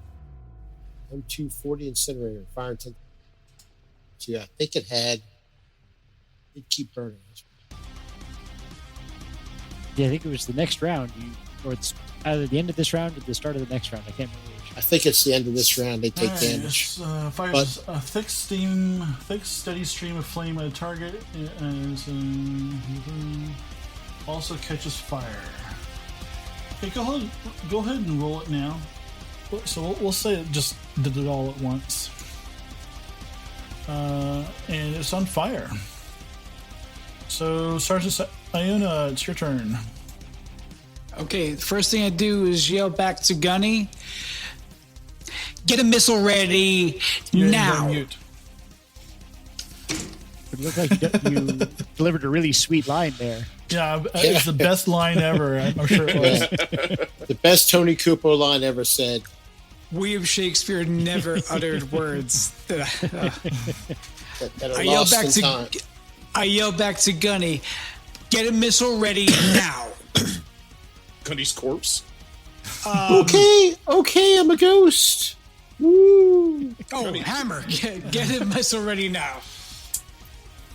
Speaker 6: M240 incinerator, fire intent. So yeah, I think it keep burning.
Speaker 5: Yeah, I think it was the next round. Or it's either the end of this round or the start of the next round. I can't remember which.
Speaker 6: I think it's the end of this round. They take damage.
Speaker 2: Fires a thick, steady stream of flame at a target, and also catches fire. Okay, go ahead and roll it now. So we'll say it just did it all at once, and it's on fire. So Sergeant Iona, it's your turn.
Speaker 7: Okay, the first thing I do is yell back to Gunny. Get a missile ready now.
Speaker 2: Mute.
Speaker 5: It looked like you delivered a really sweet line there.
Speaker 2: Yeah, it's the best line ever. I'm sure it was.
Speaker 6: Yeah. The best Tony Cupo line ever said.
Speaker 7: William Shakespeare never uttered words.
Speaker 6: That are lost in time.
Speaker 7: I yell back to Gunny. Get a missile ready now.
Speaker 4: Gundy's corpse.
Speaker 6: Okay, I'm a ghost. Woo.
Speaker 7: Oh, Hammer, get a missile ready now.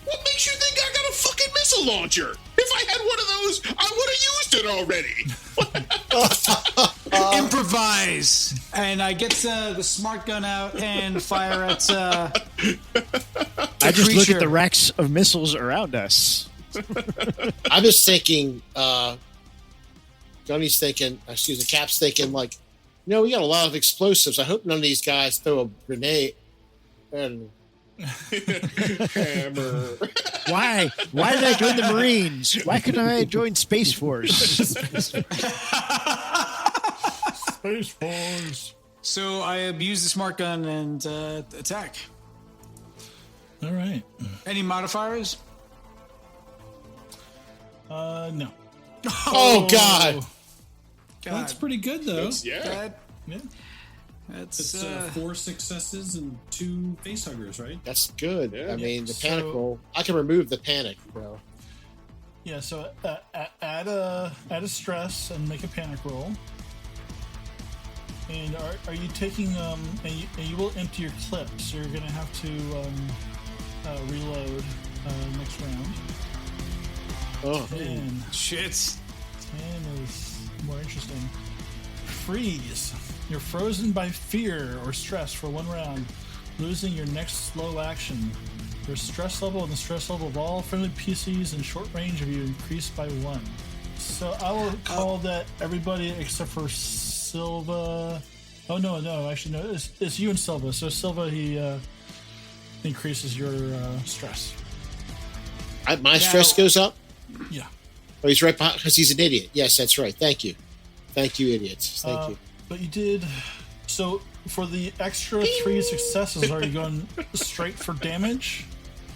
Speaker 4: What makes you think I got a fucking missile launcher. If I had one of those, I would have used it already.
Speaker 7: Improvise, and I get the smart gun out and fire at.
Speaker 5: I just look at the racks of missiles around us.
Speaker 6: I'm just thinking. Johnny's thinking. Cap's thinking like, we got a lot of explosives. I hope none of these guys throw a grenade. And
Speaker 4: Hammer.
Speaker 5: Why? Why did I join the Marines? Why couldn't I join Space Force?
Speaker 2: Space Force.
Speaker 7: So I abuse the smart gun and attack.
Speaker 2: All right.
Speaker 7: Any modifiers?
Speaker 2: No.
Speaker 6: oh God.
Speaker 8: That's pretty good, though.
Speaker 4: Yeah.
Speaker 7: That's
Speaker 8: It's 4 successes and 2 face huggers, right?
Speaker 6: That's good.
Speaker 4: Yeah.
Speaker 6: I mean, the
Speaker 2: So-
Speaker 6: panic roll. I can remove the panic, bro.
Speaker 2: Yeah. So add a stress and make a panic roll. And are you taking and you will empty your clip, so you're gonna have to reload next round.
Speaker 6: Oh,
Speaker 2: 10.
Speaker 7: shit.
Speaker 2: 10 is more interesting. Freeze. You're frozen by fear or stress for 1 round, losing your next slow action. Your stress level and the stress level of all friendly PCs in short range of you increased by 1. So I will call that everybody except for Silva. Oh no, actually no, it's you and Silva. So Silva, he increases your stress.
Speaker 6: my stress goes up.
Speaker 2: Yeah.
Speaker 6: Oh, he's right behind because he's an idiot. Yes, that's right. Thank you, idiots. Thank you.
Speaker 2: But you did. So for the extra 3 successes, are you going straight for damage?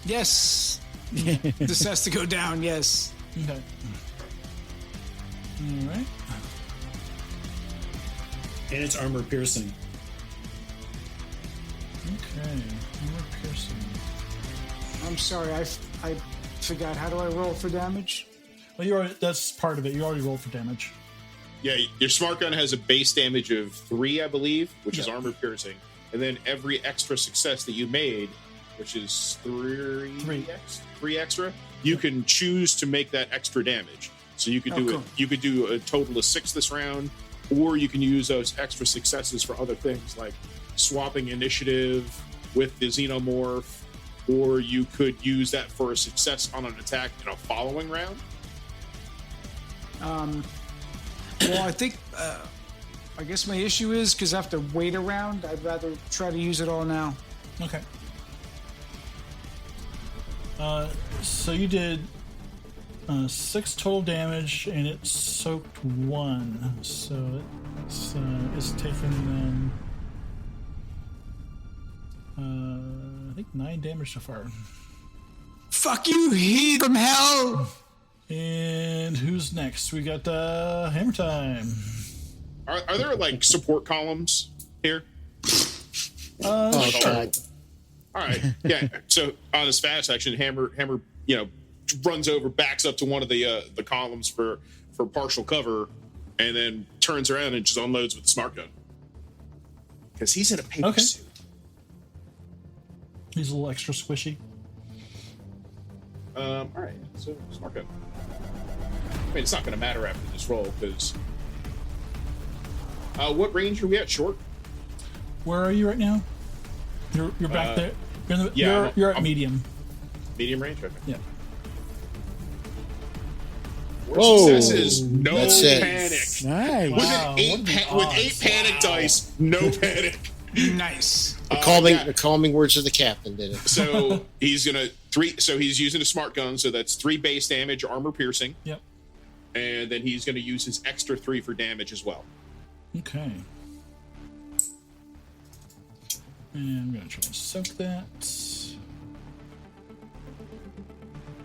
Speaker 7: Yes. This has to go down. Yes.
Speaker 2: Okay. All right.
Speaker 8: And it's armor piercing.
Speaker 2: Okay. Armor piercing.
Speaker 7: I'm sorry. I forgot. How do I roll for damage?
Speaker 2: Well, that's part of it. You already rolled for damage.
Speaker 4: Yeah, your smart gun has a base damage of 3, I believe, which is
Speaker 2: Yeah.
Speaker 4: armor piercing. And then every extra success that you made, which is 3 extra, you can choose to make that extra damage. So you could do
Speaker 7: cool.
Speaker 4: it. You could do a total of 6 this round, or you can use those extra successes for other things like swapping initiative with the xenomorph, or you could use that for a success on an attack in a following round.
Speaker 7: Well, I think. I guess my issue is because I have to wait around. I'd rather try to use it all now.
Speaker 2: Okay. So you did 6 total damage, and it soaked 1. So it's taken I think 9 damage so far.
Speaker 7: Fuck you, he from hell.
Speaker 2: And who's next? We got Hammer Time.
Speaker 4: Are there like support columns here?
Speaker 6: Oh
Speaker 2: Sure.
Speaker 6: God.
Speaker 4: All right. Yeah. So on this fast action, Hammer, runs over, backs up to one of the columns for partial cover, and then turns around and just unloads with the smart gun because he's in a paper
Speaker 2: Okay.
Speaker 4: suit.
Speaker 2: He's a little extra squishy.
Speaker 4: All right. So smart gun. I mean, it's not going to matter after this roll because. What range are we at? Short.
Speaker 2: Where are you right now? You're back there. You're at
Speaker 4: I'm
Speaker 2: medium.
Speaker 4: Medium range. Okay.
Speaker 2: Yeah.
Speaker 6: Whoa.
Speaker 4: Successes, no
Speaker 6: That's it.
Speaker 4: panic.
Speaker 5: Nice.
Speaker 2: Wow,
Speaker 4: With 8 panic dice, no panic.
Speaker 7: Nice.
Speaker 6: The calming words of the captain did it.
Speaker 4: So he's gonna 3. So he's using a smart gun. So that's 3 base damage, armor piercing,
Speaker 2: Yep.
Speaker 4: and then he's gonna use his extra 3 for damage as well.
Speaker 2: Okay. And I'm gonna try to soak that.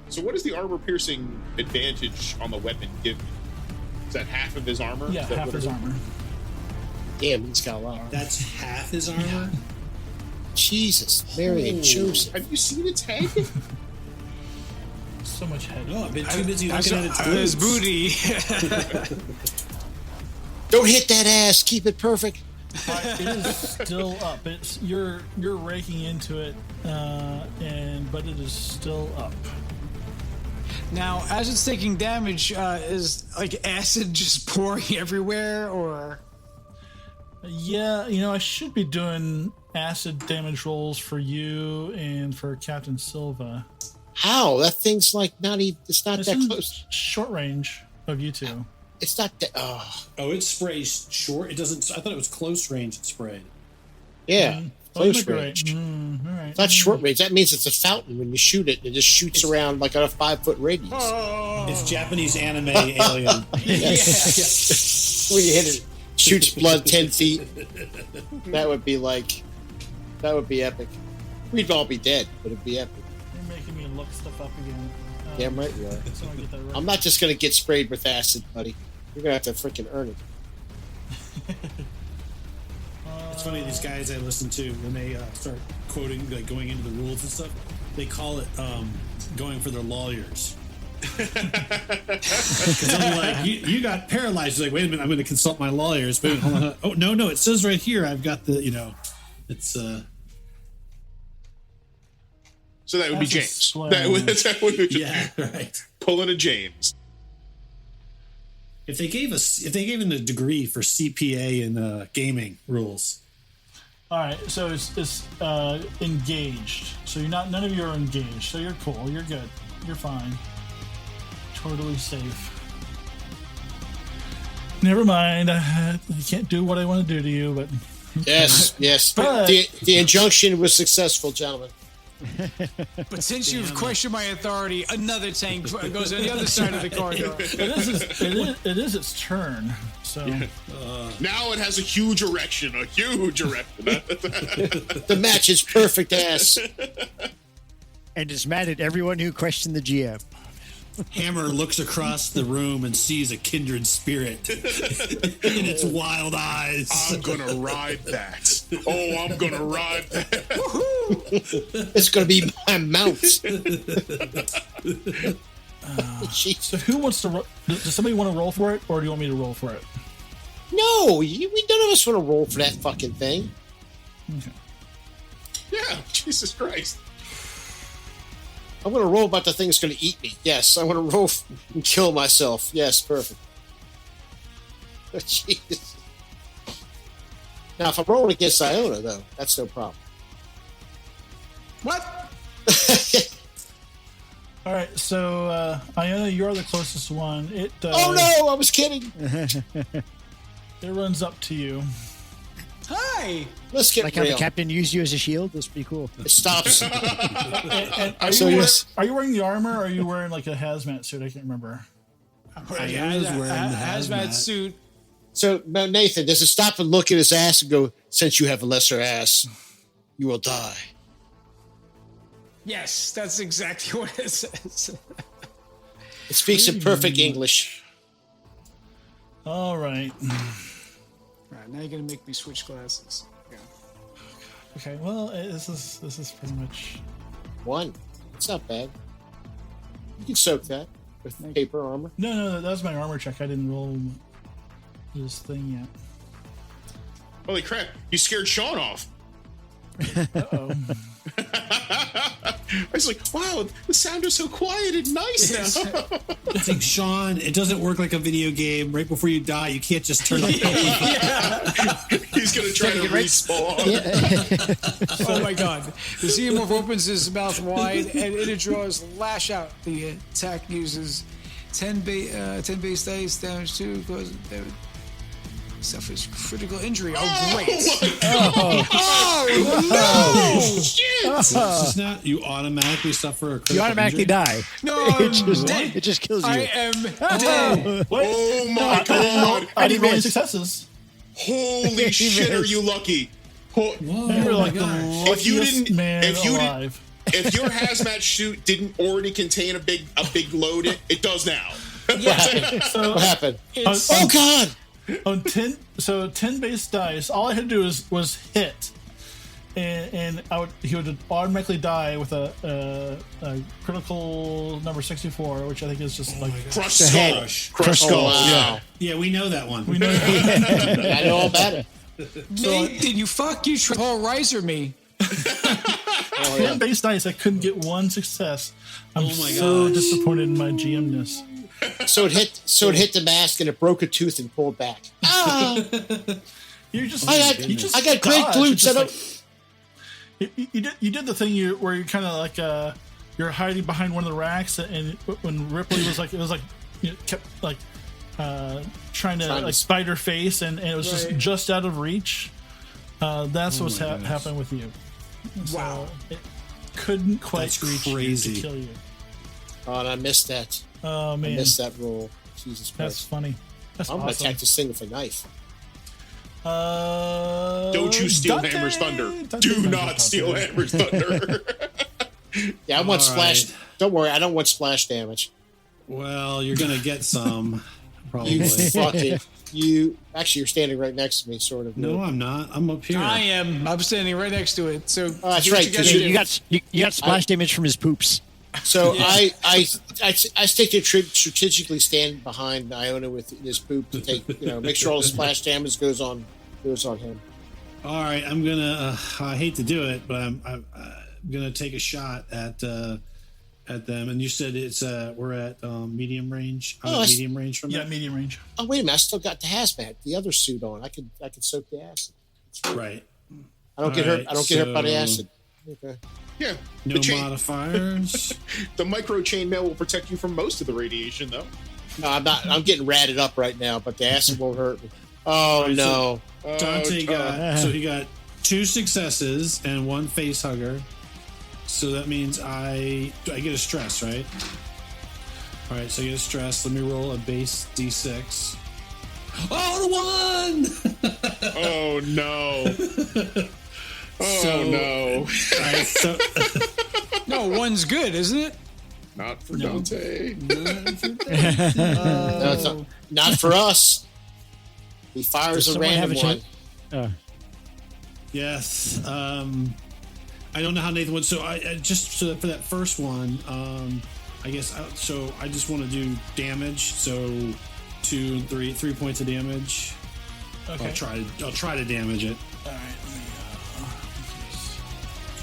Speaker 4: So what does the armor piercing advantage on the weapon give me? Is that half of his armor?
Speaker 2: Yeah,
Speaker 4: Is that
Speaker 2: half
Speaker 4: what
Speaker 2: his
Speaker 4: it is?
Speaker 2: armor.
Speaker 6: Damn, he's got a lot. Of
Speaker 8: That's half his armor.
Speaker 6: Jesus, Mary and Joseph.
Speaker 4: Have you seen its head?
Speaker 2: So much head.
Speaker 8: No, I've been too busy
Speaker 7: I
Speaker 8: looking
Speaker 7: saw
Speaker 8: at its
Speaker 7: his
Speaker 8: boobs.
Speaker 7: booty.
Speaker 6: Don't hit that ass. Keep it perfect.
Speaker 2: It is still up. You're raking into it, but it is still up.
Speaker 7: Now, as it's taking damage, is like acid just pouring everywhere, or?
Speaker 2: Yeah, I should be doing acid damage rolls for you and for Captain Silva.
Speaker 6: How? That thing's like not even. It's not
Speaker 2: It's
Speaker 6: that
Speaker 2: in
Speaker 6: close.
Speaker 2: short range of you two.
Speaker 6: It's not that. Oh,
Speaker 8: it sprays short. It doesn't. I thought it was close range. It sprayed.
Speaker 6: yeah.
Speaker 2: Oh, you
Speaker 6: Close
Speaker 2: might be
Speaker 6: range.
Speaker 2: right. All right.
Speaker 6: It's not short range. That means it's a fountain. When you shoot it, it just shoots around like on a 5-foot radius.
Speaker 8: It's Japanese anime alien.
Speaker 6: Yes. When you hit it, shoots blood 10 feet. That would be epic. We'd all be dead, but it'd be epic.
Speaker 2: You're making me look stuff up again.
Speaker 6: Damn right you are.
Speaker 2: So I get that right.
Speaker 6: I'm not just going to get sprayed with acid, buddy. You're going to have to freaking earn it.
Speaker 8: It's funny, these guys I listen to, when they start quoting, like going into the rules and stuff, they call it going for their lawyers. Because I'm like, you got paralyzed. You're like, wait a minute, I'm going to consult my lawyers. Wait, hold on. Oh, no, it says right here, I've got the, it's...
Speaker 4: So that would be
Speaker 2: That's a
Speaker 4: James.
Speaker 2: slam.
Speaker 4: That would be
Speaker 8: Yeah, right.
Speaker 4: pulling a James.
Speaker 8: If they gave him a degree for CPA and gaming rules.
Speaker 2: All right, so it's engaged. So none of you are engaged. So you're cool. You're good. You're fine. Totally safe. Never mind. I can't do what I want to do to you, but
Speaker 6: Yes.
Speaker 2: But-
Speaker 6: the injunction was successful, gentlemen.
Speaker 7: But since you've questioned my authority, another tank goes on the other side of the corridor.
Speaker 2: it is its turn. So
Speaker 4: Now it has a huge erection.
Speaker 6: The match is perfect ass.
Speaker 5: And is mad at everyone who questioned the GM.
Speaker 8: Hammer looks across the room and sees a kindred spirit in its wild eyes.
Speaker 4: I'm gonna ride that. Oh, I'm gonna ride that.
Speaker 6: It's going to be my mount.
Speaker 2: so who wants to? Does somebody want to roll for it, or do you want me to roll for it?
Speaker 6: No, we none of us want to roll for that fucking thing.
Speaker 2: Okay.
Speaker 4: Yeah, Jesus Christ.
Speaker 6: I want to roll about the thing that's going to eat me. Yes, I want to roll and kill myself. Yes, perfect. Oh, Jesus. Now, if I'm rolling against Iona, though, that's no problem.
Speaker 7: What?
Speaker 2: All right, so Iona, you're the closest one. It
Speaker 6: Oh no, I was kidding.
Speaker 2: it runs up to you.
Speaker 7: Hi.
Speaker 6: Let's get
Speaker 5: Like how the
Speaker 6: real.
Speaker 5: captain used you as a shield? That's pretty cool.
Speaker 6: It stops.
Speaker 2: And are,
Speaker 6: So
Speaker 2: you
Speaker 6: yes.
Speaker 2: are you wearing the armor, or are you wearing like a hazmat suit? I can't remember.
Speaker 8: Iona's wearing the
Speaker 7: hazmat
Speaker 8: hazmat.
Speaker 7: suit.
Speaker 6: So, now, Nathan, does it stop and look at his ass and go, since you have a lesser ass, you will die?
Speaker 7: Yes, that's exactly what it says.
Speaker 6: It speaks in perfect English.
Speaker 2: All right.
Speaker 7: All right, now you're gonna make me switch glasses. Yeah.
Speaker 2: Okay. Well, this is pretty much.
Speaker 6: One. It's not bad. You can soak that with paper armor.
Speaker 2: No, that was my armor check. I didn't roll this thing yet.
Speaker 4: Holy crap, you scared Sean off.
Speaker 2: Uh-oh.
Speaker 4: I was like, wow, the sound is so quiet and nice now.
Speaker 8: It's like, Sean, it doesn't work like a video game. Right before you die, you can't just turn off the
Speaker 4: He's going to try to respawn.
Speaker 7: Oh my god. The Xenomorph opens his mouth wide and it draws lash out. The attack uses 10 base dice, damage 2, causes suffers critical injury. Oh, great.
Speaker 8: This is not, you automatically suffer a critical
Speaker 5: You automatically
Speaker 8: injury.
Speaker 5: die.
Speaker 7: No,
Speaker 5: It just kills you.
Speaker 7: I am dead.
Speaker 4: Oh my God.
Speaker 2: I didn't roll any successes.
Speaker 4: Holy shit, are you lucky?
Speaker 8: Whoa,
Speaker 2: You were like the
Speaker 4: If you
Speaker 2: luckiest
Speaker 4: didn't-
Speaker 2: man
Speaker 4: if you didn't-
Speaker 2: alive.
Speaker 4: If your hazmat suit didn't already contain a big load, it does now.
Speaker 2: So
Speaker 6: What happened?
Speaker 2: on,
Speaker 6: Oh, God!
Speaker 2: on 10 base dice, all I had to do was hit, and he would automatically die with a critical number 64, which I think is just like
Speaker 4: Crush
Speaker 5: The
Speaker 4: skull.
Speaker 5: head.
Speaker 4: Crush skull.
Speaker 6: Wow.
Speaker 8: Yeah, we know that one.
Speaker 2: we know.
Speaker 6: I know all about it.
Speaker 7: Nathan, you fuck you, Paul Reiser me.
Speaker 6: Oh, yeah.
Speaker 2: base dice. I couldn't get one success. I'm
Speaker 8: Oh my
Speaker 2: so
Speaker 8: gosh.
Speaker 2: disappointed in my GMness.
Speaker 6: So it hit the mask and it broke a tooth and pulled back. Ah!
Speaker 2: You're just.
Speaker 6: I
Speaker 2: you just
Speaker 6: got great
Speaker 2: dodge.
Speaker 6: glutes.
Speaker 2: It's just
Speaker 6: I don't.
Speaker 2: you did the thing where you kind of like you're hiding behind one of the racks, and when Ripley was like, it was like kept like trying to like spider face, and it was just out of reach. That's what's happened with you.
Speaker 7: Wow.
Speaker 2: It couldn't quite
Speaker 8: That's
Speaker 2: reach
Speaker 8: crazy.
Speaker 2: you to kill you.
Speaker 6: Oh, and I missed that.
Speaker 2: Oh
Speaker 6: I
Speaker 2: man,
Speaker 6: missed that roll. Jesus
Speaker 2: that's
Speaker 6: Christ.
Speaker 2: funny. That's
Speaker 6: I'm gonna
Speaker 2: awesome.
Speaker 6: attack this thing with a knife.
Speaker 4: Don't you steal
Speaker 2: Dante!
Speaker 4: Hammer's thunder.
Speaker 2: Dante,
Speaker 4: Do
Speaker 2: Dante,
Speaker 4: not
Speaker 2: Dante.
Speaker 4: steal Hammer's thunder.
Speaker 6: Yeah, I want
Speaker 8: All
Speaker 6: splash.
Speaker 8: right.
Speaker 6: Don't worry, I don't want splash damage.
Speaker 8: Well, you're gonna get some, probably.
Speaker 6: You fucking you. Actually, you're standing right next to me, sort of.
Speaker 8: No, I'm not. I'm up here.
Speaker 7: I am. I'm standing right next to it. So
Speaker 6: Oh, that's
Speaker 7: do what
Speaker 6: right,
Speaker 7: you gotta
Speaker 6: 'cause
Speaker 7: do.
Speaker 5: You got splash damage from his poops.
Speaker 6: So I stick to strategically stand behind Iona with his poop to take make sure all the splash damage goes on him.
Speaker 8: All right, I'm gonna. I hate to do it, but I'm gonna take a shot at them. And you said it's we're at medium range.
Speaker 6: Oh, that's-
Speaker 8: Medium range from
Speaker 2: Yeah,
Speaker 8: that.
Speaker 2: medium range.
Speaker 6: Oh wait a minute! I still got the hazmat, the other suit on. I could soak the acid.
Speaker 8: Right.
Speaker 6: I don't get hurt.
Speaker 8: Alright,
Speaker 6: I don't get hurt by the
Speaker 8: so-
Speaker 6: acid. Okay.
Speaker 4: Yeah.
Speaker 8: No
Speaker 4: the, chain,
Speaker 8: modifiers.
Speaker 4: the micro chainmail will protect you from most of the radiation, though.
Speaker 6: No, I'm not. I'm getting ratted up right now, but the acid won't hurt me. Oh
Speaker 8: Alright,
Speaker 6: no!
Speaker 8: Dante got so he got 2 successes and 1 face hugger. So that means I get a stress, right? All right, so I get a stress. Let me roll a base d6. Oh, the 1!
Speaker 4: Oh no! Oh
Speaker 8: So-
Speaker 4: no!
Speaker 8: All right, so
Speaker 7: No, one's good, isn't it?
Speaker 4: Not for Dante.
Speaker 6: No, it's not for us. He fires
Speaker 5: Does
Speaker 6: a
Speaker 5: someone have
Speaker 6: random
Speaker 5: a
Speaker 6: one.
Speaker 5: chance?
Speaker 8: yes, I don't know how Nathan would. So I just so for that first one, I guess. So I just want to do damage. So 2, 3 points of damage.
Speaker 2: Okay.
Speaker 8: I'll try to damage it,
Speaker 2: All right.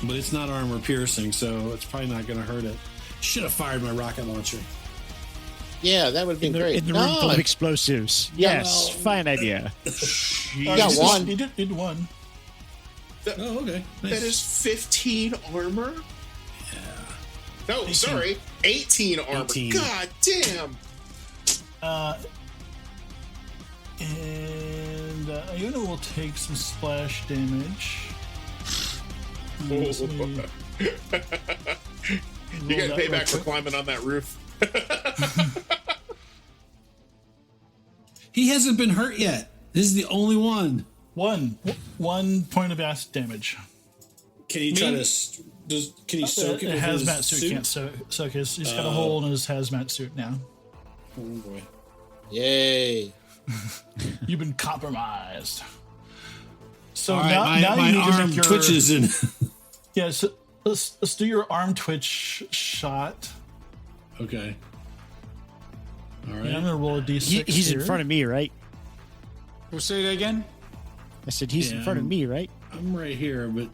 Speaker 8: but it's not armor piercing, so it's probably not going to hurt it. Should have fired my rocket launcher.
Speaker 6: Yeah, that would have been great.
Speaker 5: In the room full of explosives. Yes, fine idea.
Speaker 6: you got one.
Speaker 2: You did one.
Speaker 8: Oh, okay.
Speaker 4: That
Speaker 8: Nice.
Speaker 4: is 15 armor. Yeah. No, sorry, 18 armor.
Speaker 8: 18.
Speaker 4: God damn.
Speaker 2: And Iona will take some splash damage.
Speaker 4: You get payback for climbing on that roof.
Speaker 8: He hasn't been hurt yet. This is the only one.
Speaker 2: One point of acid damage.
Speaker 8: Can he try to? Can he soak it?
Speaker 2: A
Speaker 8: with
Speaker 2: hazmat
Speaker 8: his
Speaker 2: suit can't soak his. He's got a hole in his hazmat suit now.
Speaker 8: Oh boy.
Speaker 6: Yay!
Speaker 2: You've been compromised. So
Speaker 8: All
Speaker 2: now,
Speaker 8: right,
Speaker 2: now
Speaker 8: my
Speaker 2: you need to
Speaker 8: arm
Speaker 2: make your
Speaker 8: twitches and
Speaker 2: Yeah, so let's do your arm twitch shot.
Speaker 8: okay. All
Speaker 2: And I'm
Speaker 8: right.
Speaker 2: gonna roll a d6.
Speaker 5: He's in
Speaker 2: here.
Speaker 5: front of me, right?
Speaker 7: We'll say that again.
Speaker 5: I said he's in
Speaker 8: Yeah.
Speaker 5: front of me, right?
Speaker 8: I'm right here, but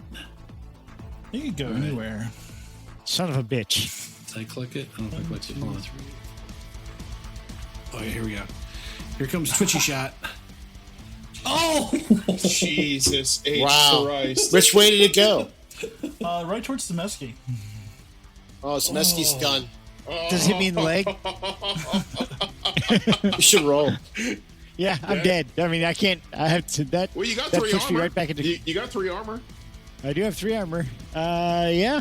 Speaker 2: You can go anywhere.
Speaker 5: Son of a bitch.
Speaker 8: did I click it? I don't think I clicked it. Hold on. Oh yeah, here we go. Here comes Twitchy shot. Oh!
Speaker 4: Jesus H.
Speaker 6: Wow.
Speaker 4: Christ.
Speaker 6: Which way did it go?
Speaker 2: Right towards the Mesky.
Speaker 6: Oh, Zemeski's done.
Speaker 5: Does it hit me in the leg?
Speaker 6: You should roll.
Speaker 5: Yeah, I'm dead. I mean, I can't. I have to. That.
Speaker 4: Well, you got
Speaker 5: that
Speaker 4: 3
Speaker 5: puts me
Speaker 4: armor.
Speaker 5: right back into.
Speaker 4: You got 3 armor.
Speaker 5: I do have 3 armor. Yeah.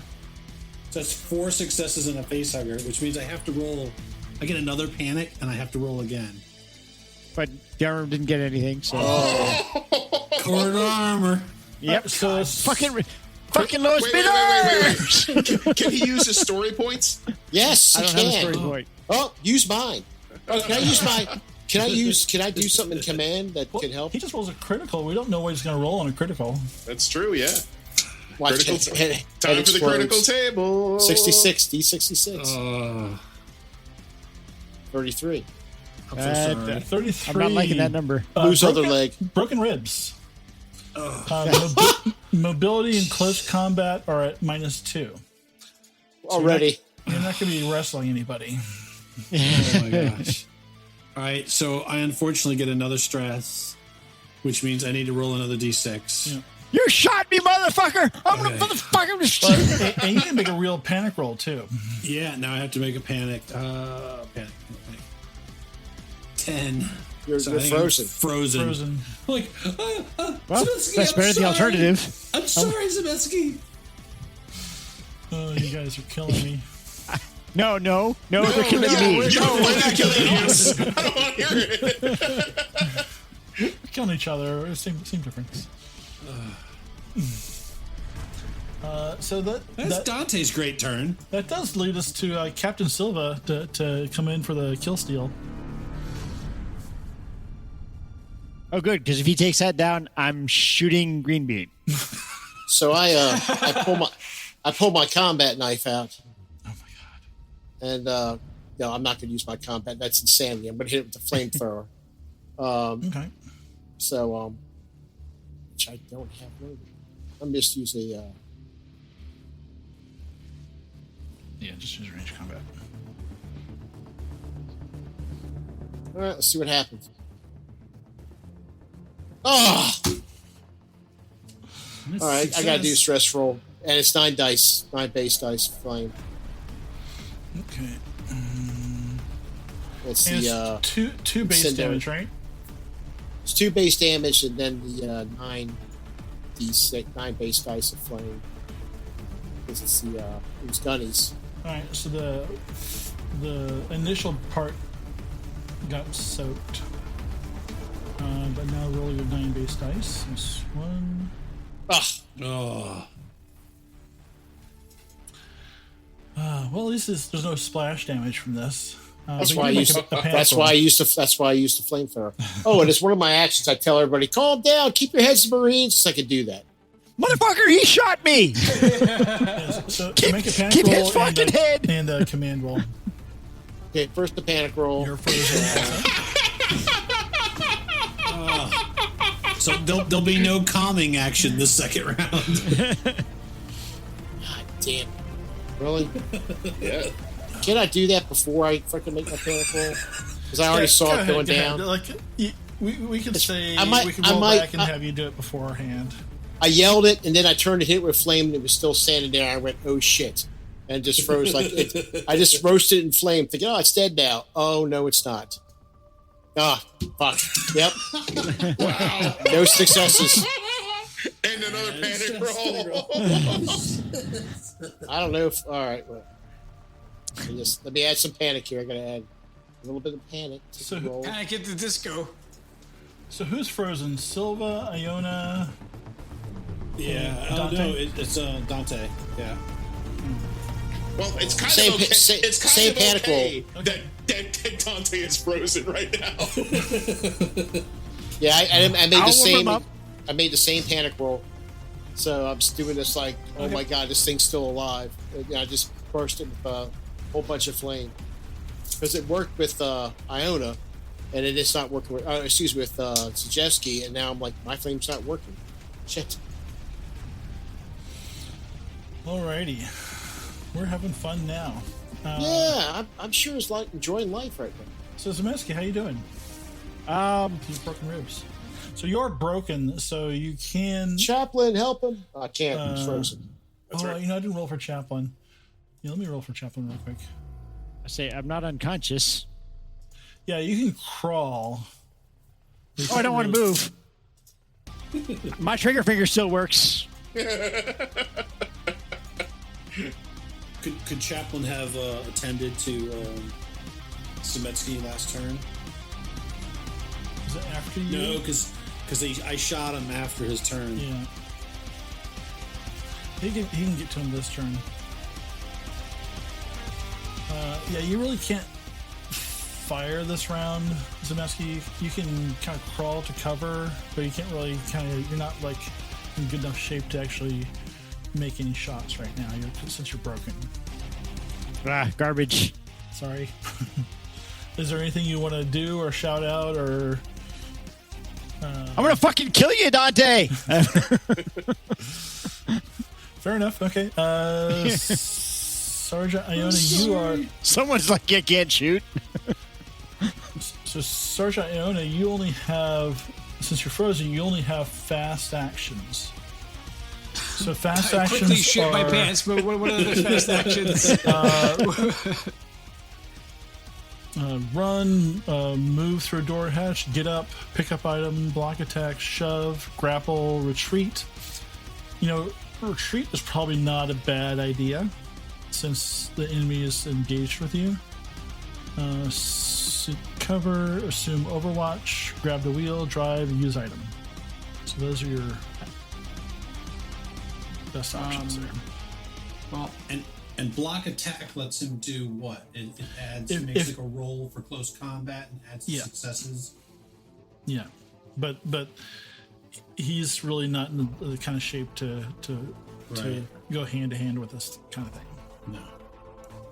Speaker 8: So that's 4 successes and a face hugger, which means I have to roll. I get another panic, and I have to roll again.
Speaker 5: But the armor didn't get anything. So.
Speaker 8: Cord armor.
Speaker 5: Yep.
Speaker 2: So it's
Speaker 5: Fucking lowest
Speaker 4: Wait,
Speaker 5: bidder.
Speaker 4: Can he use his story points?
Speaker 6: Yes,
Speaker 5: I
Speaker 6: you
Speaker 5: don't have a
Speaker 6: can.
Speaker 5: story point.
Speaker 6: Oh, use mine. Oh, can I use mine? Can I do something in command that
Speaker 2: Well,
Speaker 6: can help?
Speaker 2: he just rolls a critical. We don't know what he's gonna roll on a critical.
Speaker 4: That's true, yeah.
Speaker 6: Watch
Speaker 4: critical-
Speaker 6: it.
Speaker 4: Time for the critical table.
Speaker 6: 66, D66, 33.
Speaker 8: I'm so sorry.
Speaker 2: 33.
Speaker 5: I'm not liking that number.
Speaker 6: Whose other
Speaker 2: broken-
Speaker 6: leg?
Speaker 2: Broken ribs. Mobility and close combat are at -2.
Speaker 6: Already.
Speaker 2: You're not going to be wrestling anybody.
Speaker 8: Oh my gosh. All right, so I unfortunately get another stress, which means I need to roll another d6.
Speaker 2: Yeah.
Speaker 5: You shot me, motherfucker! I'm gonna motherfucker shoot.
Speaker 2: And you can make a real panic roll too.
Speaker 8: Yeah, now I have to make a panic. Panic. 10.
Speaker 6: You're
Speaker 8: I think I'm
Speaker 6: frozen.
Speaker 2: Frozen.
Speaker 8: Like,
Speaker 5: Well,
Speaker 8: Zemetzky,
Speaker 5: that's
Speaker 8: I'm
Speaker 5: better than the
Speaker 8: sorry.
Speaker 5: alternative.
Speaker 8: I'm sorry, Zemetzky.
Speaker 2: Oh, you guys are killing me.
Speaker 5: No, they're killing me.
Speaker 4: We're not killing us. I don't want to hear it.
Speaker 2: We're killing each other. Same difference. So
Speaker 8: That's Dante's great turn.
Speaker 2: that does lead us to Captain Silva to come in for the kill steal.
Speaker 5: Oh, good, because if he takes that down, I'm shooting green bean.
Speaker 6: So I pull my combat knife out.
Speaker 2: Oh my god!
Speaker 6: And no, I'm not going to use my combat. That's insanity. I'm going to hit it with the flamethrower.
Speaker 2: Okay.
Speaker 6: So, which I don't have loaded. I'm just using
Speaker 2: Yeah, just use range combat.
Speaker 6: all right, let's see what happens. Oh! All right, I got to do stress roll. And it's 9 dice, 9 base dice flame.
Speaker 2: Okay.
Speaker 6: Let's
Speaker 2: And
Speaker 6: see.
Speaker 2: it's two base
Speaker 6: incendiary.
Speaker 2: damage, right?
Speaker 6: It's 2 base damage and then the 9 d6, 9 base dice of flame. This is the it was gunnies.
Speaker 2: All right. So the initial part got soaked, but now roll your 9 base dice. This one.
Speaker 6: Ugh.
Speaker 8: Oh.
Speaker 2: Well, at least there's no splash damage from this.
Speaker 6: That's
Speaker 2: but
Speaker 6: why I
Speaker 2: you can
Speaker 6: used.
Speaker 2: make a panic
Speaker 6: That's
Speaker 2: roll.
Speaker 6: why I used to. That's why I used the flamethrower. Oh, and it's one of my actions. I tell everybody, "Calm down, keep your heads to Marines." So I could do that.
Speaker 5: Motherfucker, he shot me!
Speaker 2: So make a panic
Speaker 5: keep
Speaker 2: roll
Speaker 5: his fucking head!
Speaker 2: and a command roll.
Speaker 6: Okay, first the panic roll.
Speaker 2: You're frozen.
Speaker 8: So there'll be no calming action this second round.
Speaker 6: God damn. Really?
Speaker 4: Yeah.
Speaker 6: Can I do that before I freaking make my panic roll? Because I already saw it going down.
Speaker 2: Like we could say
Speaker 6: I might-
Speaker 2: we could
Speaker 6: I
Speaker 2: roll
Speaker 6: might-
Speaker 2: back and have you do it beforehand.
Speaker 6: I yelled it, and then I turned to hit it with flame, and it was still standing there. I went, "Oh shit!" and just froze like it. I just roasted it in flame, thinking, "Oh, it's dead now." Oh no, it's not. Ah, fuck. Yep.
Speaker 4: Wow.
Speaker 6: No successes.
Speaker 4: And another panic roll.
Speaker 6: I don't know if. All right, well, let me add some panic here. I gotta add a little bit of panic. To
Speaker 2: So-
Speaker 6: the roll.
Speaker 7: Panic at the disco.
Speaker 2: So who's frozen? Silva, Iona.
Speaker 8: Yeah. Oh
Speaker 2: Dante?
Speaker 8: no, it's Dante. Yeah.
Speaker 4: Well, it's kind
Speaker 6: Same
Speaker 4: of okay.
Speaker 6: pa- same-
Speaker 4: It's kind
Speaker 6: same
Speaker 4: of
Speaker 6: panic
Speaker 4: okay
Speaker 2: roll.
Speaker 4: that Dante is frozen right now.
Speaker 6: Yeah, I made
Speaker 5: I'll
Speaker 6: the
Speaker 5: warm
Speaker 6: same.
Speaker 5: him up.
Speaker 6: I made the same panic roll. So I'm just doing this like, oh my god, this thing's still alive. And I just burst it with a whole bunch of flame because it worked with Iona, and it is not working with. With Zajewski, and now I'm like, my flame's not working. Shit.
Speaker 2: Alrighty, we're having fun now.
Speaker 6: Yeah, I'm sure it's like enjoying life right now.
Speaker 2: So Zemetzky, how you doing? He's broken ribs. So you're broken, so you can.
Speaker 6: Chaplain, help him. I can't. He's frozen.
Speaker 4: That's right.
Speaker 2: You know, I didn't roll for Chaplain. Yeah, let me roll for Chaplain real quick.
Speaker 5: I say, I'm not unconscious.
Speaker 2: Yeah, you can crawl.
Speaker 5: Oh, I don't want to move. My trigger finger still works.
Speaker 8: Could Chaplin have attended to Zemetzky last turn?
Speaker 2: Is it after you?
Speaker 8: No, because I shot him after his turn.
Speaker 2: Yeah. He can get to him this turn. Yeah, you really can't fire this round, Zemetzky. You can kind of crawl to cover, but you can't really you're not like in good enough shape to actually make any shots right now. Since you're broken.
Speaker 5: Garbage.
Speaker 2: Sorry. Is there anything you want to do or shout out or?
Speaker 5: I'm gonna fucking kill you, Dante.
Speaker 2: Fair enough. Okay. Sergeant Iona, you are.
Speaker 5: Someone's like, you can't shoot.
Speaker 2: So, Sergeant Iona, you only have, since you're frozen, you only have fast actions. So fast
Speaker 7: I
Speaker 2: actions
Speaker 7: quickly shit
Speaker 2: are,
Speaker 7: my pants, but what are the fast actions?
Speaker 2: Run, move through a door hatch, get up, pick up item, block attack, shove, grapple, retreat. Retreat is probably not a bad idea since the enemy is engaged with you. Sit cover, assume overwatch, grab the wheel, drive, use item. So those are your best options there.
Speaker 7: Well,
Speaker 8: And block attack lets him do what? It makes like a roll for close combat and adds successes.
Speaker 2: Yeah, but he's really not in the kind of shape to go hand to hand with this kind of thing.
Speaker 8: No.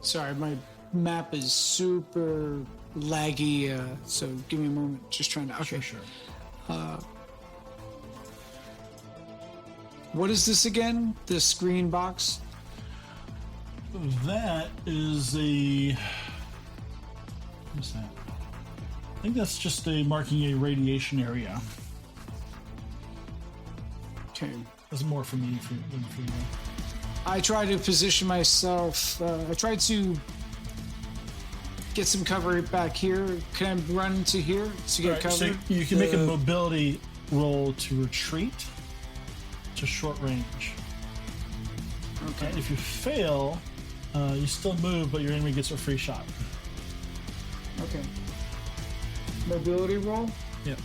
Speaker 7: sorry, my map is super laggy, so give me a moment. Just trying to. Okay,
Speaker 2: Sure.
Speaker 7: What is this again? The screen box?
Speaker 2: That is what's that? I think that's just marking a radiation area.
Speaker 7: Okay.
Speaker 2: That's more for me than for you.
Speaker 7: I try to position myself. I try to get some cover back here. Can I run to here to get cover?
Speaker 2: So you can make a mobility roll to retreat to short range.
Speaker 7: Okay.
Speaker 2: If you fail, you still move, but your enemy gets a free shot.
Speaker 7: Okay. Mobility roll?
Speaker 2: Yep.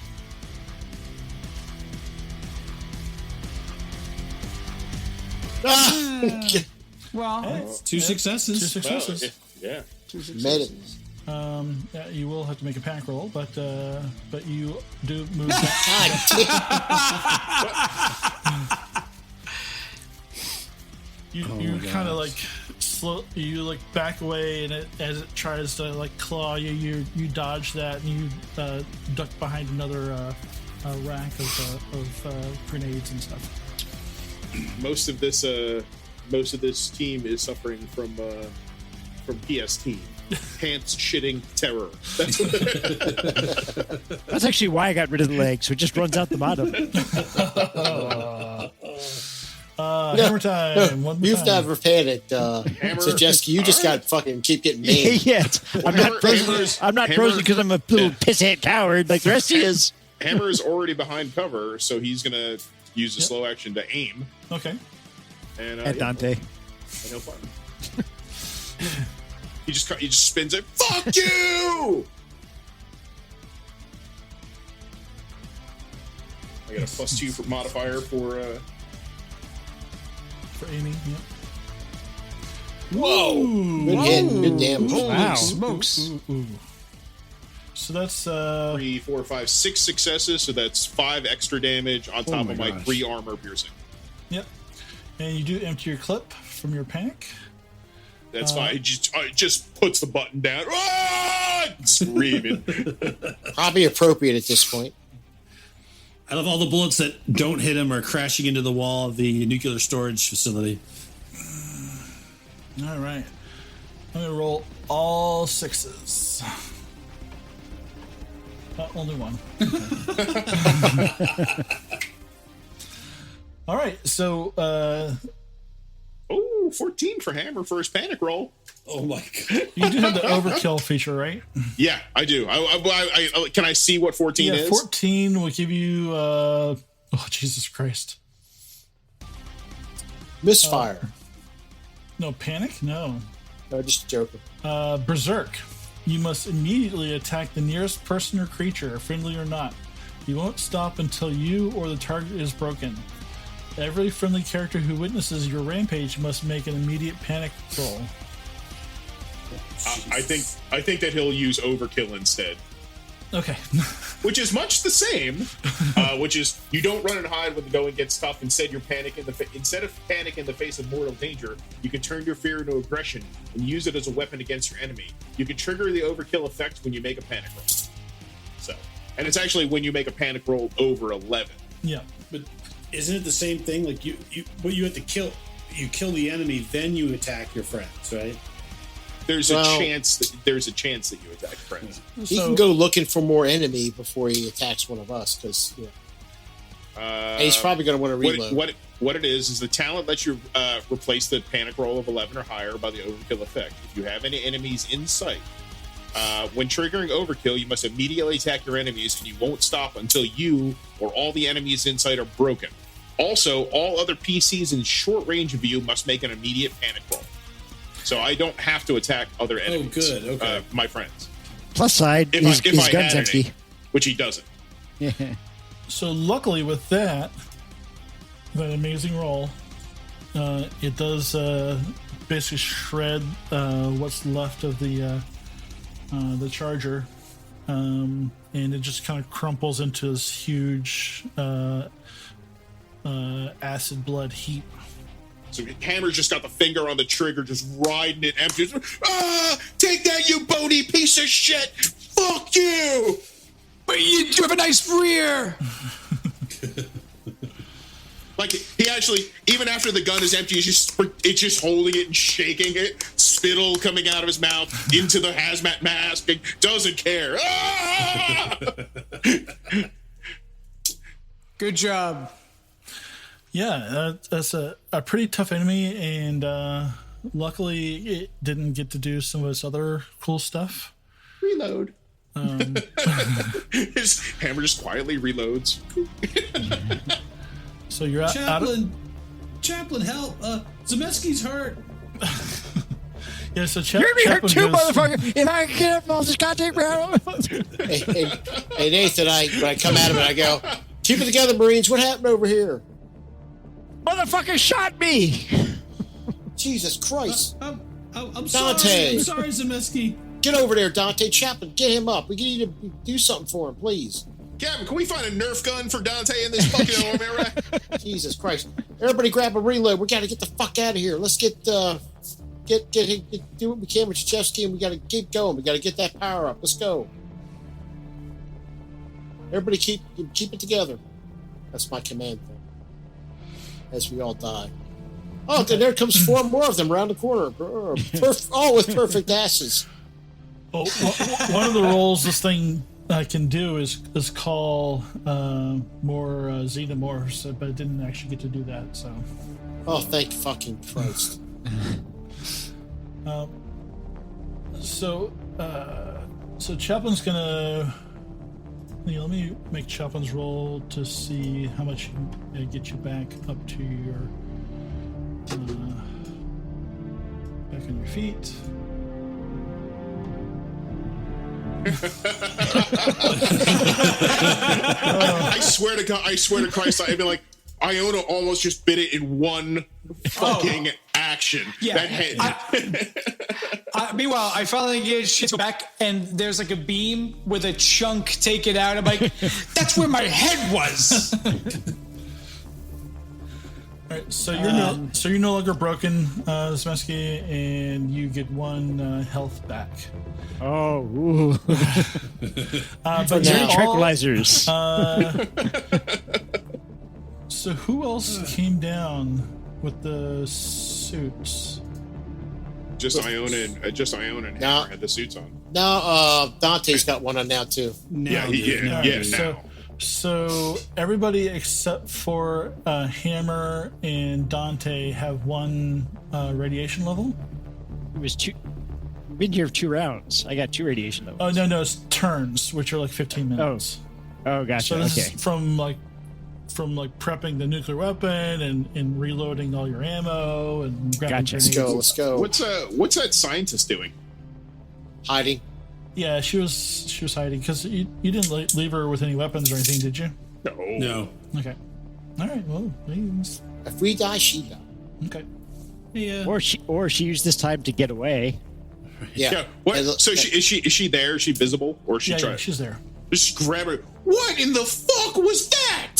Speaker 7: Well,
Speaker 8: Two successes.
Speaker 2: Two successes.
Speaker 4: Yeah.
Speaker 9: Made it.
Speaker 2: Yeah, you will have to make a panic roll, but you do move. You kind of like slow. You like back away, and as it tries to like claw you, you dodge that, and you duck behind another rack of grenades and stuff.
Speaker 4: Most of this team is suffering from PST, pants shitting terror. That's what
Speaker 5: That's actually why I got rid of the leg, so it just runs out the bottom.
Speaker 2: Hammer time. One more
Speaker 6: You've
Speaker 2: time.
Speaker 6: never panicked, Sajeski. You just got fucking keep getting maimed.
Speaker 5: Yeah, I'm not frozen. I'm not frozen because I'm a little pissant coward like the rest of you is.
Speaker 4: Hammer is already behind cover, so he's gonna use a slow action to aim.
Speaker 2: Okay.
Speaker 4: And
Speaker 5: At Dante.
Speaker 4: And he'll fire. He just spins it. Fuck you! I got a +2 for modifier for.
Speaker 2: For aiming. Yeah.
Speaker 4: Whoa!
Speaker 6: Good hit. Good damage.
Speaker 5: Wow.
Speaker 7: Smokes.
Speaker 2: Ooh. So that's
Speaker 4: 3, 4, 5, 6 successes. So that's 5 extra damage on top
Speaker 8: my
Speaker 4: of my
Speaker 8: gosh.
Speaker 4: 3 armor piercing.
Speaker 2: Yep. And you do empty your clip from your panic.
Speaker 4: That's fine. It just puts the button down. Ah! Screaming.
Speaker 6: Probably appropriate at this point.
Speaker 8: I love all the bullets that don't hit him or crashing into the wall of the nuclear storage facility.
Speaker 2: All right. I'm gonna roll all 6s. Only one. Okay. All right. So.
Speaker 4: Oh, 14 for Hammer for his panic roll.
Speaker 8: Oh my god!
Speaker 2: You do have the overkill feature, right?
Speaker 4: Yeah, I do. I can I see what 14 is?
Speaker 2: 14 will give you. Oh, Jesus Christ!
Speaker 6: Misfire.
Speaker 2: No panic. No.
Speaker 6: No, just joking.
Speaker 2: Berserk. You must immediately attack the nearest person or creature, friendly or not. You won't stop until you or the target is broken. Every friendly character who witnesses your rampage must make an immediate panic roll.
Speaker 4: I think that he'll use overkill instead,
Speaker 2: Okay.
Speaker 4: which is much the same. Which is you don't run and hide when the going gets tough. Instead, instead of panic in the face of mortal danger, you can turn your fear into aggression and use it as a weapon against your enemy. You can trigger the overkill effect when you make a panic roll. So And it's actually when you make a panic roll over 11.
Speaker 2: Yeah.
Speaker 8: But isn't it the same thing? Like you have to kill. You kill the enemy, then you attack your friends, right?
Speaker 4: There's a chance that you attack friends.
Speaker 6: He can go looking for more enemy before he attacks one of us, because and he's probably going to want to reload.
Speaker 4: What it is the talent lets you replace the panic roll of 11 or higher by the overkill effect. If you have any enemies in sight, when triggering overkill, you must immediately attack your enemies, and you won't stop until you or all the enemies in sight are broken. Also, all other PCs in short range of you must make an immediate panic roll. So I don't have to attack other enemies.
Speaker 8: Oh, good. Okay.
Speaker 4: My friends.
Speaker 5: Plus side, his gun's empty.
Speaker 4: Which he doesn't.
Speaker 2: So luckily with that amazing roll, it does basically shred what's left of the charger, and it just kind of crumples into this huge acid blood heap.
Speaker 4: So Hammer's just got the finger on the trigger, just riding it empty. Take that, you bony piece of shit! Fuck you!
Speaker 7: But you have a nice rear.
Speaker 4: Like, he actually, even after the gun is empty, it's just holding it and shaking it, spittle coming out of his mouth into the hazmat mask, and doesn't care.
Speaker 7: Good job.
Speaker 2: Yeah, that's a pretty tough enemy, and luckily it didn't get to do some of its other cool stuff.
Speaker 4: Reload. His Hammer just quietly reloads.
Speaker 2: So you're out.
Speaker 8: Chaplain, help! Zemeski's hurt.
Speaker 2: Yeah, so
Speaker 5: You're gonna be hurt too, motherfucker. If I can get up off this goddamn ground.
Speaker 6: Hey, Nathan, when I come out of it, I go, keep it together, Marines. What happened over here?
Speaker 5: Motherfucker shot me.
Speaker 6: Jesus Christ.
Speaker 8: I'm
Speaker 6: Dante.
Speaker 8: sorry. I'm sorry, Zemeski.
Speaker 6: Get over there, Dante. Chaplain, get him up. We need to do something for him, please.
Speaker 4: Captain, can we find a Nerf gun for Dante in this fucking armor?
Speaker 6: Jesus Christ. Everybody grab a reload. We got to get the fuck out of here. Let's do what we can with Chechevsky, and we got to keep going. We got to get that power up. Let's go. Everybody keep it together. That's my command thing. As we all die. Oh, there comes 4 more of them around the corner. All with perfect asses.
Speaker 2: Oh, one of the roles this thing can do is call more xenomorphs, but it didn't actually get to do that. So.
Speaker 6: Oh, thank fucking Christ.
Speaker 2: So Chaplin's gonna. Let me make Chaplin's roll to see how much can get you back up to your back on your feet.
Speaker 4: I swear to God, I swear to Christ, I'd be like, Iona almost just bit it in one fucking action.
Speaker 7: Yeah.
Speaker 4: That head.
Speaker 7: Meanwhile, I finally get shit back, and there's like a beam with a chunk taken out. I'm like, that's where my head was.
Speaker 2: All right, so you're no longer broken, Zemeski, and you get 1 health back.
Speaker 5: Oh, ooh.
Speaker 2: But
Speaker 5: Very tranquilizers.
Speaker 2: So who else came down with the suits?
Speaker 4: Just Iona and Hammer had the suits on.
Speaker 6: Now, Dante's got one on now too.
Speaker 8: Now.
Speaker 2: So everybody except for Hammer and Dante have 1 radiation level.
Speaker 5: It was 2. We've been here for 2 rounds. I got 2 radiation levels.
Speaker 2: Oh no, it's turns, which are like 15 minutes.
Speaker 5: Oh, gotcha.
Speaker 2: So this
Speaker 5: Okay.
Speaker 2: is from prepping the nuclear weapon and reloading all your ammo and grabbing
Speaker 5: Gotcha.
Speaker 2: grenades.
Speaker 6: Let's go.
Speaker 4: What's that scientist doing?
Speaker 6: Hiding.
Speaker 2: Yeah, she was hiding because you didn't leave her with any weapons or anything, did you?
Speaker 8: No.
Speaker 2: Okay. All right. Well,
Speaker 6: If we die, she die.
Speaker 2: okay.
Speaker 8: Yeah.
Speaker 5: Or she used this time to get away.
Speaker 6: Yeah.
Speaker 4: What? So is she there? Is she visible, or is she trying?
Speaker 2: Yeah, she's there.
Speaker 4: Just grab her. What in the fuck was that?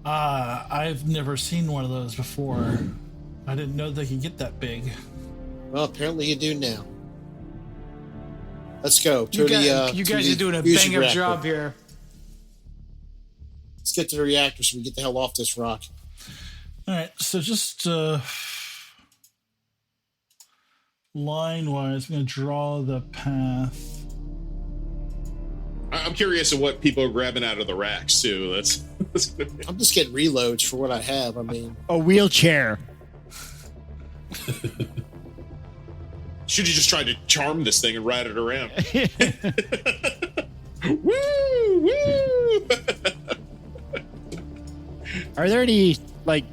Speaker 2: I've never seen one of those before. I didn't know they could get that big.
Speaker 6: Well, apparently you do now. Let's go to
Speaker 7: You guys are doing a bang up job here.
Speaker 6: Let's get to the reactor so we get the hell off this rock.
Speaker 2: All right, so just line-wise, I'm going to draw the path.
Speaker 4: I'm curious of what people are grabbing out of the racks too.
Speaker 6: I'm just getting reloads for what I have. I mean,
Speaker 5: A wheelchair.
Speaker 4: Should you just try to charm this thing and ride it around? Woo! Woo!
Speaker 5: Are there any like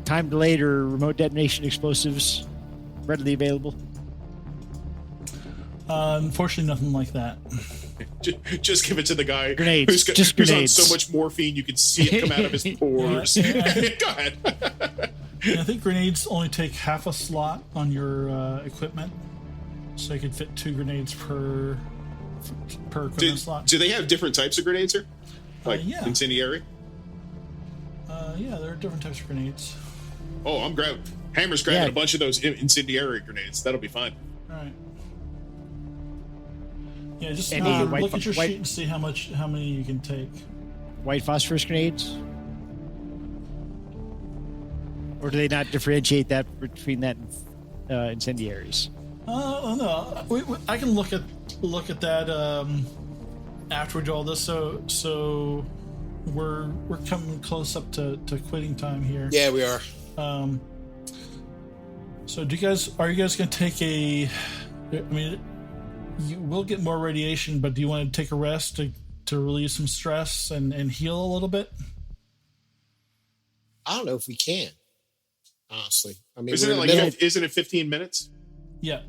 Speaker 5: time delayed or remote detonation explosives readily available?
Speaker 2: Unfortunately, nothing like that.
Speaker 4: Just give it to the guy
Speaker 5: Grenades.
Speaker 4: who's
Speaker 5: Just
Speaker 4: on
Speaker 5: grenades.
Speaker 4: so much morphine you can see it come out of his pores. Go ahead.
Speaker 2: And I think grenades only take half a slot on your equipment, so you could fit 2 grenades per equipment slot.
Speaker 4: Do they have different types of grenades here? Like
Speaker 2: yeah.
Speaker 4: incendiary?
Speaker 2: Yeah, there are different types of grenades.
Speaker 4: Oh, Hammer's grabbing a bunch of those incendiary grenades. That'll be fine.
Speaker 2: All right. Yeah, just
Speaker 5: And
Speaker 2: look at your sheet and see how many you can take.
Speaker 5: White phosphorus grenades? Or do they not differentiate that between that and incendiaries?
Speaker 2: No, I can look at that after we do all this. So we're coming close up to quitting time here.
Speaker 6: yeah, we are.
Speaker 2: So are you guys going to take I mean, you will get more radiation, but do you want to take a rest to relieve some stress and heal a little bit?
Speaker 6: I don't know if we can. Honestly, I mean,
Speaker 4: Isn't it 15 minutes?
Speaker 2: Yeah.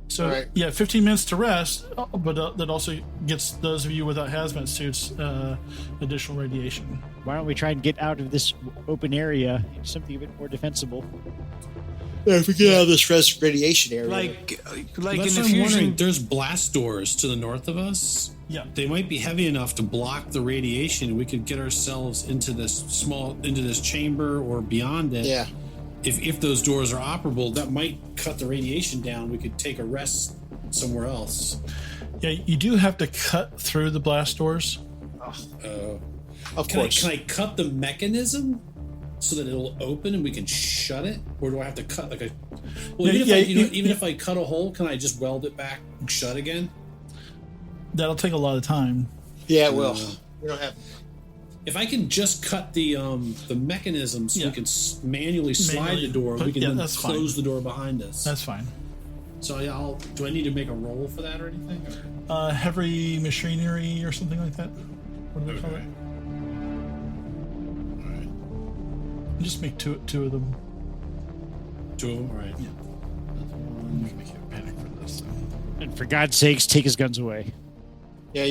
Speaker 2: So
Speaker 6: Right.
Speaker 2: yeah, 15 minutes to rest, but that also gets those of you without hazmat suits additional radiation.
Speaker 5: Why don't we try and get out of this open area into something a bit more defensible?
Speaker 6: if we get out of this radiation area,
Speaker 7: Like
Speaker 8: That's
Speaker 7: in the
Speaker 8: what I'm
Speaker 7: fusion.
Speaker 8: wondering. There's blast doors to the north of us.
Speaker 2: Yeah.
Speaker 8: They might be heavy enough to block the radiation. We could get ourselves into this chamber or beyond it.
Speaker 6: yeah,
Speaker 8: If those doors are operable, that might cut the radiation down. We could take a rest somewhere else.
Speaker 2: Yeah, you do have to cut through the blast doors.
Speaker 6: of
Speaker 8: Can
Speaker 6: course.
Speaker 8: I cut the mechanism so that it'll open and we can shut it, or do I have to cut like a? Well,
Speaker 2: Yeah,
Speaker 8: even if I cut a hole, can I just weld it back shut again?
Speaker 2: That'll take a lot of time.
Speaker 6: Yeah, well, we don't have.
Speaker 8: If I can just cut the mechanism so
Speaker 2: Yeah.
Speaker 8: we can manually slide
Speaker 2: Manually
Speaker 8: the door, we
Speaker 2: put-
Speaker 8: can
Speaker 2: yeah,
Speaker 8: then
Speaker 2: that's fine.
Speaker 8: close the door behind us.
Speaker 2: That's fine.
Speaker 8: So do I need to make a roll for that or anything? Or?
Speaker 2: Heavy machinery or something like that. What do they call it? Just make two of them.
Speaker 8: 2 of them, all right.
Speaker 2: Make you panic for this.
Speaker 5: And for God's sakes, take his guns away.
Speaker 6: Yeah,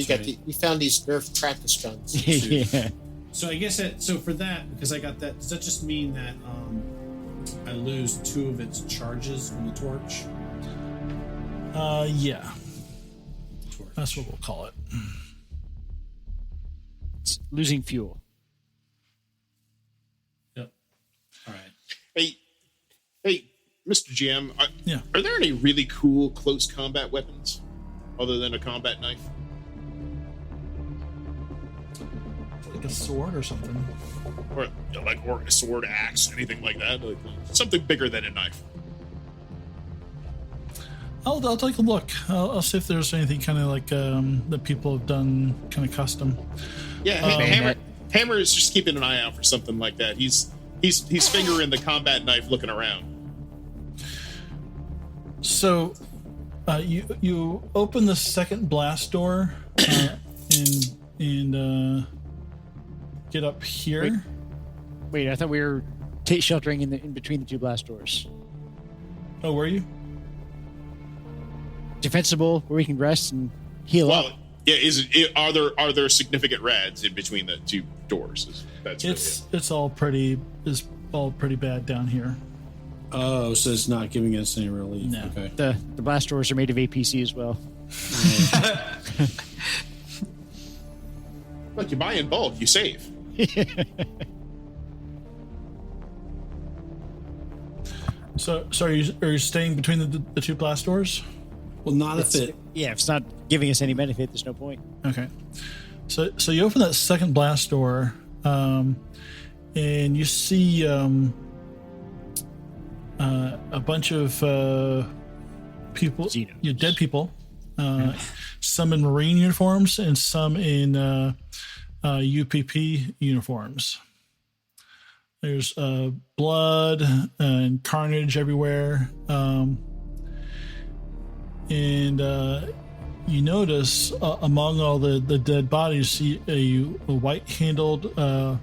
Speaker 6: we found these Nerf Trappist guns.
Speaker 5: Yeah.
Speaker 8: So I guess for that, because I got that, does that just mean that I lose 2 of its charges from the torch?
Speaker 2: Yeah,
Speaker 8: Torch.
Speaker 2: that's what we'll call it.
Speaker 5: It's losing fuel.
Speaker 8: Yep. All right.
Speaker 4: Hey, Mr. GM,
Speaker 2: Yeah.
Speaker 4: are there any really cool close combat weapons other than a combat knife?
Speaker 2: Like a sword or something.
Speaker 4: Or a sword, axe, anything like that? Like, something bigger than a knife.
Speaker 2: I'll take a look. I'll see if there's anything kind of like that people have done kind of custom.
Speaker 4: Yeah, Hammer is just keeping an eye out for something like that. He's fingering the combat knife, looking around.
Speaker 2: So, you open the second blast door and get up here.
Speaker 5: Wait, I thought we were sheltering in between the 2 blast doors.
Speaker 2: Oh, were you?
Speaker 5: Defensible, where we can rest and heal up.
Speaker 4: Well, yeah. Are there significant rads in between the 2 doors? That's really it.
Speaker 2: It's all pretty bad down here.
Speaker 8: Oh, so it's not giving us any relief.
Speaker 2: No.
Speaker 8: Okay.
Speaker 5: The blast doors are made of APC as well.
Speaker 4: Look, you buy in bulk, you save.
Speaker 2: So are you staying between the 2 blast doors?
Speaker 8: Well, not if it.
Speaker 5: Yeah, if it's not giving us any benefit, there's no point.
Speaker 2: Okay. So you open that second blast door, and you see a bunch of people, dead people, some in Marine uniforms and some in UPP uniforms. There's blood and carnage everywhere. And you notice among all the dead bodies, you see a white-handled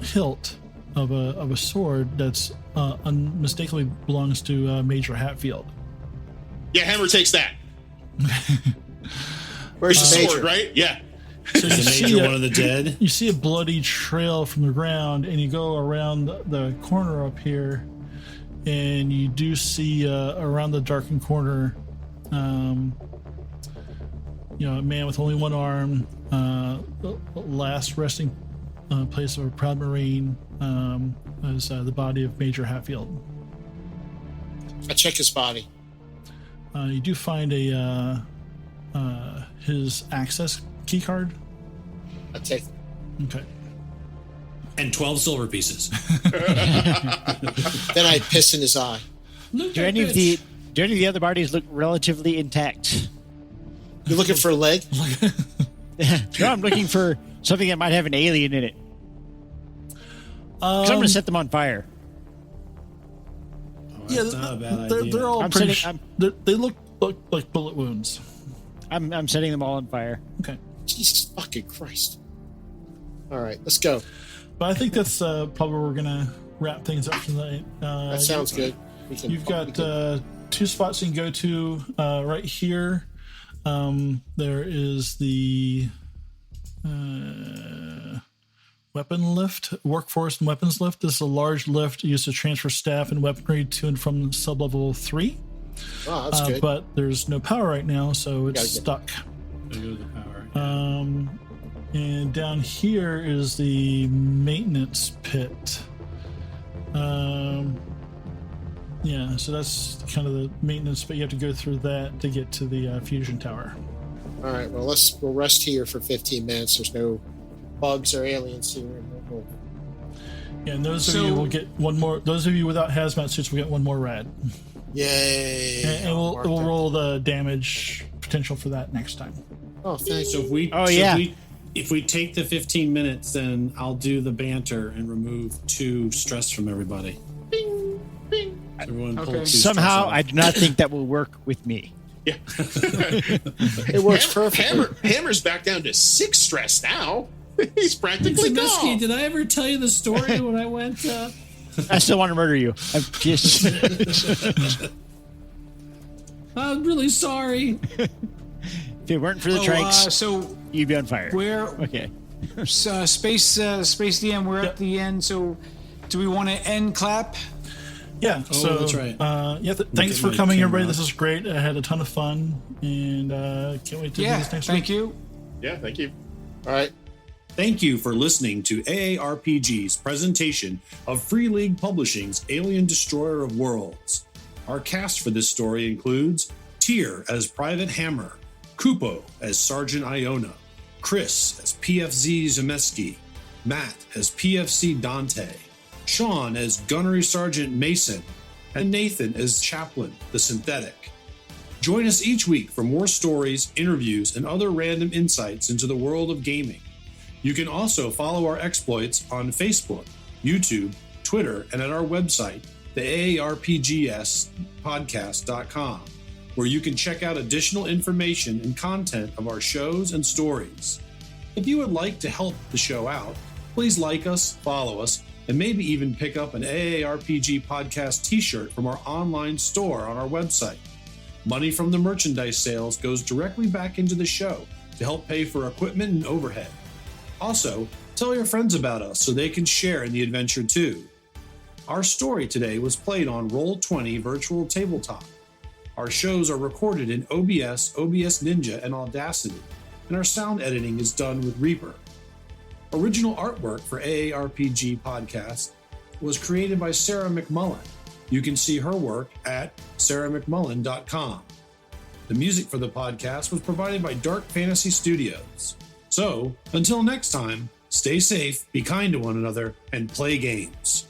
Speaker 2: hilt of a sword that's unmistakably belongs to Major Hatfield.
Speaker 4: Yeah, Hammer takes that.
Speaker 6: Where's the
Speaker 4: Sword,
Speaker 6: major?
Speaker 4: right? Yeah.
Speaker 2: So you
Speaker 8: The
Speaker 2: see
Speaker 8: major, one of the dead.
Speaker 2: You see a bloody trail from the ground, and you go around the corner up here, and you do see around the darkened corner, a man with only one arm, the last resting place of a proud Marine, is the body of Major Hatfield.
Speaker 6: I check his body.
Speaker 2: You do find his access key card.
Speaker 6: I take.
Speaker 2: Okay.
Speaker 8: And 12 silver pieces.
Speaker 6: Then I piss in his eye.
Speaker 5: Do any of the other bodies look relatively intact?
Speaker 6: You looking for a leg?
Speaker 5: No, I'm looking for something that might have an alien in it. 'Cause I'm going to set them on fire.
Speaker 8: That's not a bad idea.
Speaker 2: They're all
Speaker 5: I'm
Speaker 2: pretty.
Speaker 5: setting-
Speaker 2: They look like bullet wounds.
Speaker 5: I'm setting them all on fire.
Speaker 2: Okay.
Speaker 6: Jesus fucking Christ! All right, let's go.
Speaker 2: But I think that's probably where we're gonna wrap things up tonight.
Speaker 6: That sounds good.
Speaker 2: You've got two spots you can go to right here. There is the weapon lift, workforce and weapons lift. This is a large lift used to transfer staff and weaponry to and from sublevel 3.
Speaker 6: Oh, that's good.
Speaker 2: But there's no power right now, so it's stuck.
Speaker 8: Go to the power.
Speaker 2: And down here is the maintenance pit. Yeah, so that's kind of the maintenance, but you have to go through that to get to the fusion tower.
Speaker 6: All right, well, we'll rest here for 15 minutes. There's no bugs or aliens here.
Speaker 2: Yeah, and those of you will get one more. Those of you without hazmat suits will get one more rad.
Speaker 6: Yay!
Speaker 2: And we'll roll the damage potential for that next time.
Speaker 6: Oh, thank
Speaker 8: So
Speaker 6: you.
Speaker 8: if we take the 15 minutes, then I'll do the banter and remove 2 stress from everybody.
Speaker 6: Bing, bing.
Speaker 8: Everyone pull
Speaker 7: Okay.
Speaker 8: 2 stress
Speaker 5: Somehow,
Speaker 8: off.
Speaker 5: I do not think that will work with me.
Speaker 4: Yeah.
Speaker 6: It works perfectly.
Speaker 4: Hammer's back down to 6 stress now. He's practically
Speaker 8: Zemeski,
Speaker 4: gone.
Speaker 8: did I ever tell you the story when I went?
Speaker 5: I still want to murder you. I'm just.
Speaker 8: I'm really sorry.
Speaker 5: If it weren't for the tranks,
Speaker 7: So
Speaker 5: you'd be on fire.
Speaker 7: we're
Speaker 5: Okay.
Speaker 7: Space DM. We're at the end. So do we want to end clap?
Speaker 2: Yeah. So
Speaker 8: that's right.
Speaker 2: Thanks
Speaker 8: get
Speaker 2: for
Speaker 8: my
Speaker 2: coming,
Speaker 8: camera
Speaker 2: everybody.
Speaker 8: on.
Speaker 2: This is great. I had a ton of fun, and can't wait to do
Speaker 7: Yeah.
Speaker 2: this next
Speaker 7: Thank
Speaker 2: week.
Speaker 7: you.
Speaker 4: Yeah, thank you.
Speaker 6: All right.
Speaker 8: Thank you for listening to AARPG's presentation of Free League Publishing's Alien Destroyer of Worlds. Our cast for this story includes Tyr as Private Hammer, Cupo as Sergeant Iona, Chris as PFZ Zemeski, Matt as PFC Dante, Sean as Gunnery Sergeant Mason, and Nathan as Chaplain, the Synthetic. Join us each week for more stories, interviews, and other random insights into the world of gaming. You can also follow our exploits on Facebook, YouTube, Twitter, and at our website, the AARPGspodcast.com, where you can check out additional information and content of our shows and stories. If you would like to help the show out, please like us, follow us, and maybe even pick up an AARPG podcast t-shirt from our online store on our website. Money from the merchandise sales goes directly back into the show to help pay for equipment and overhead. Also, tell your friends about us so they can share in the adventure too. Our story today was played on Roll20 Virtual Tabletop. Our shows are recorded in OBS, OBS Ninja, and Audacity, and our sound editing is done with Reaper. Original artwork for AARPG Podcast was created by Sarah McMullen. You can see her work at sarahmcmullen.com. The music for the podcast was provided by Dark Fantasy Studios. So, until next time, stay safe, be kind to one another, and play games.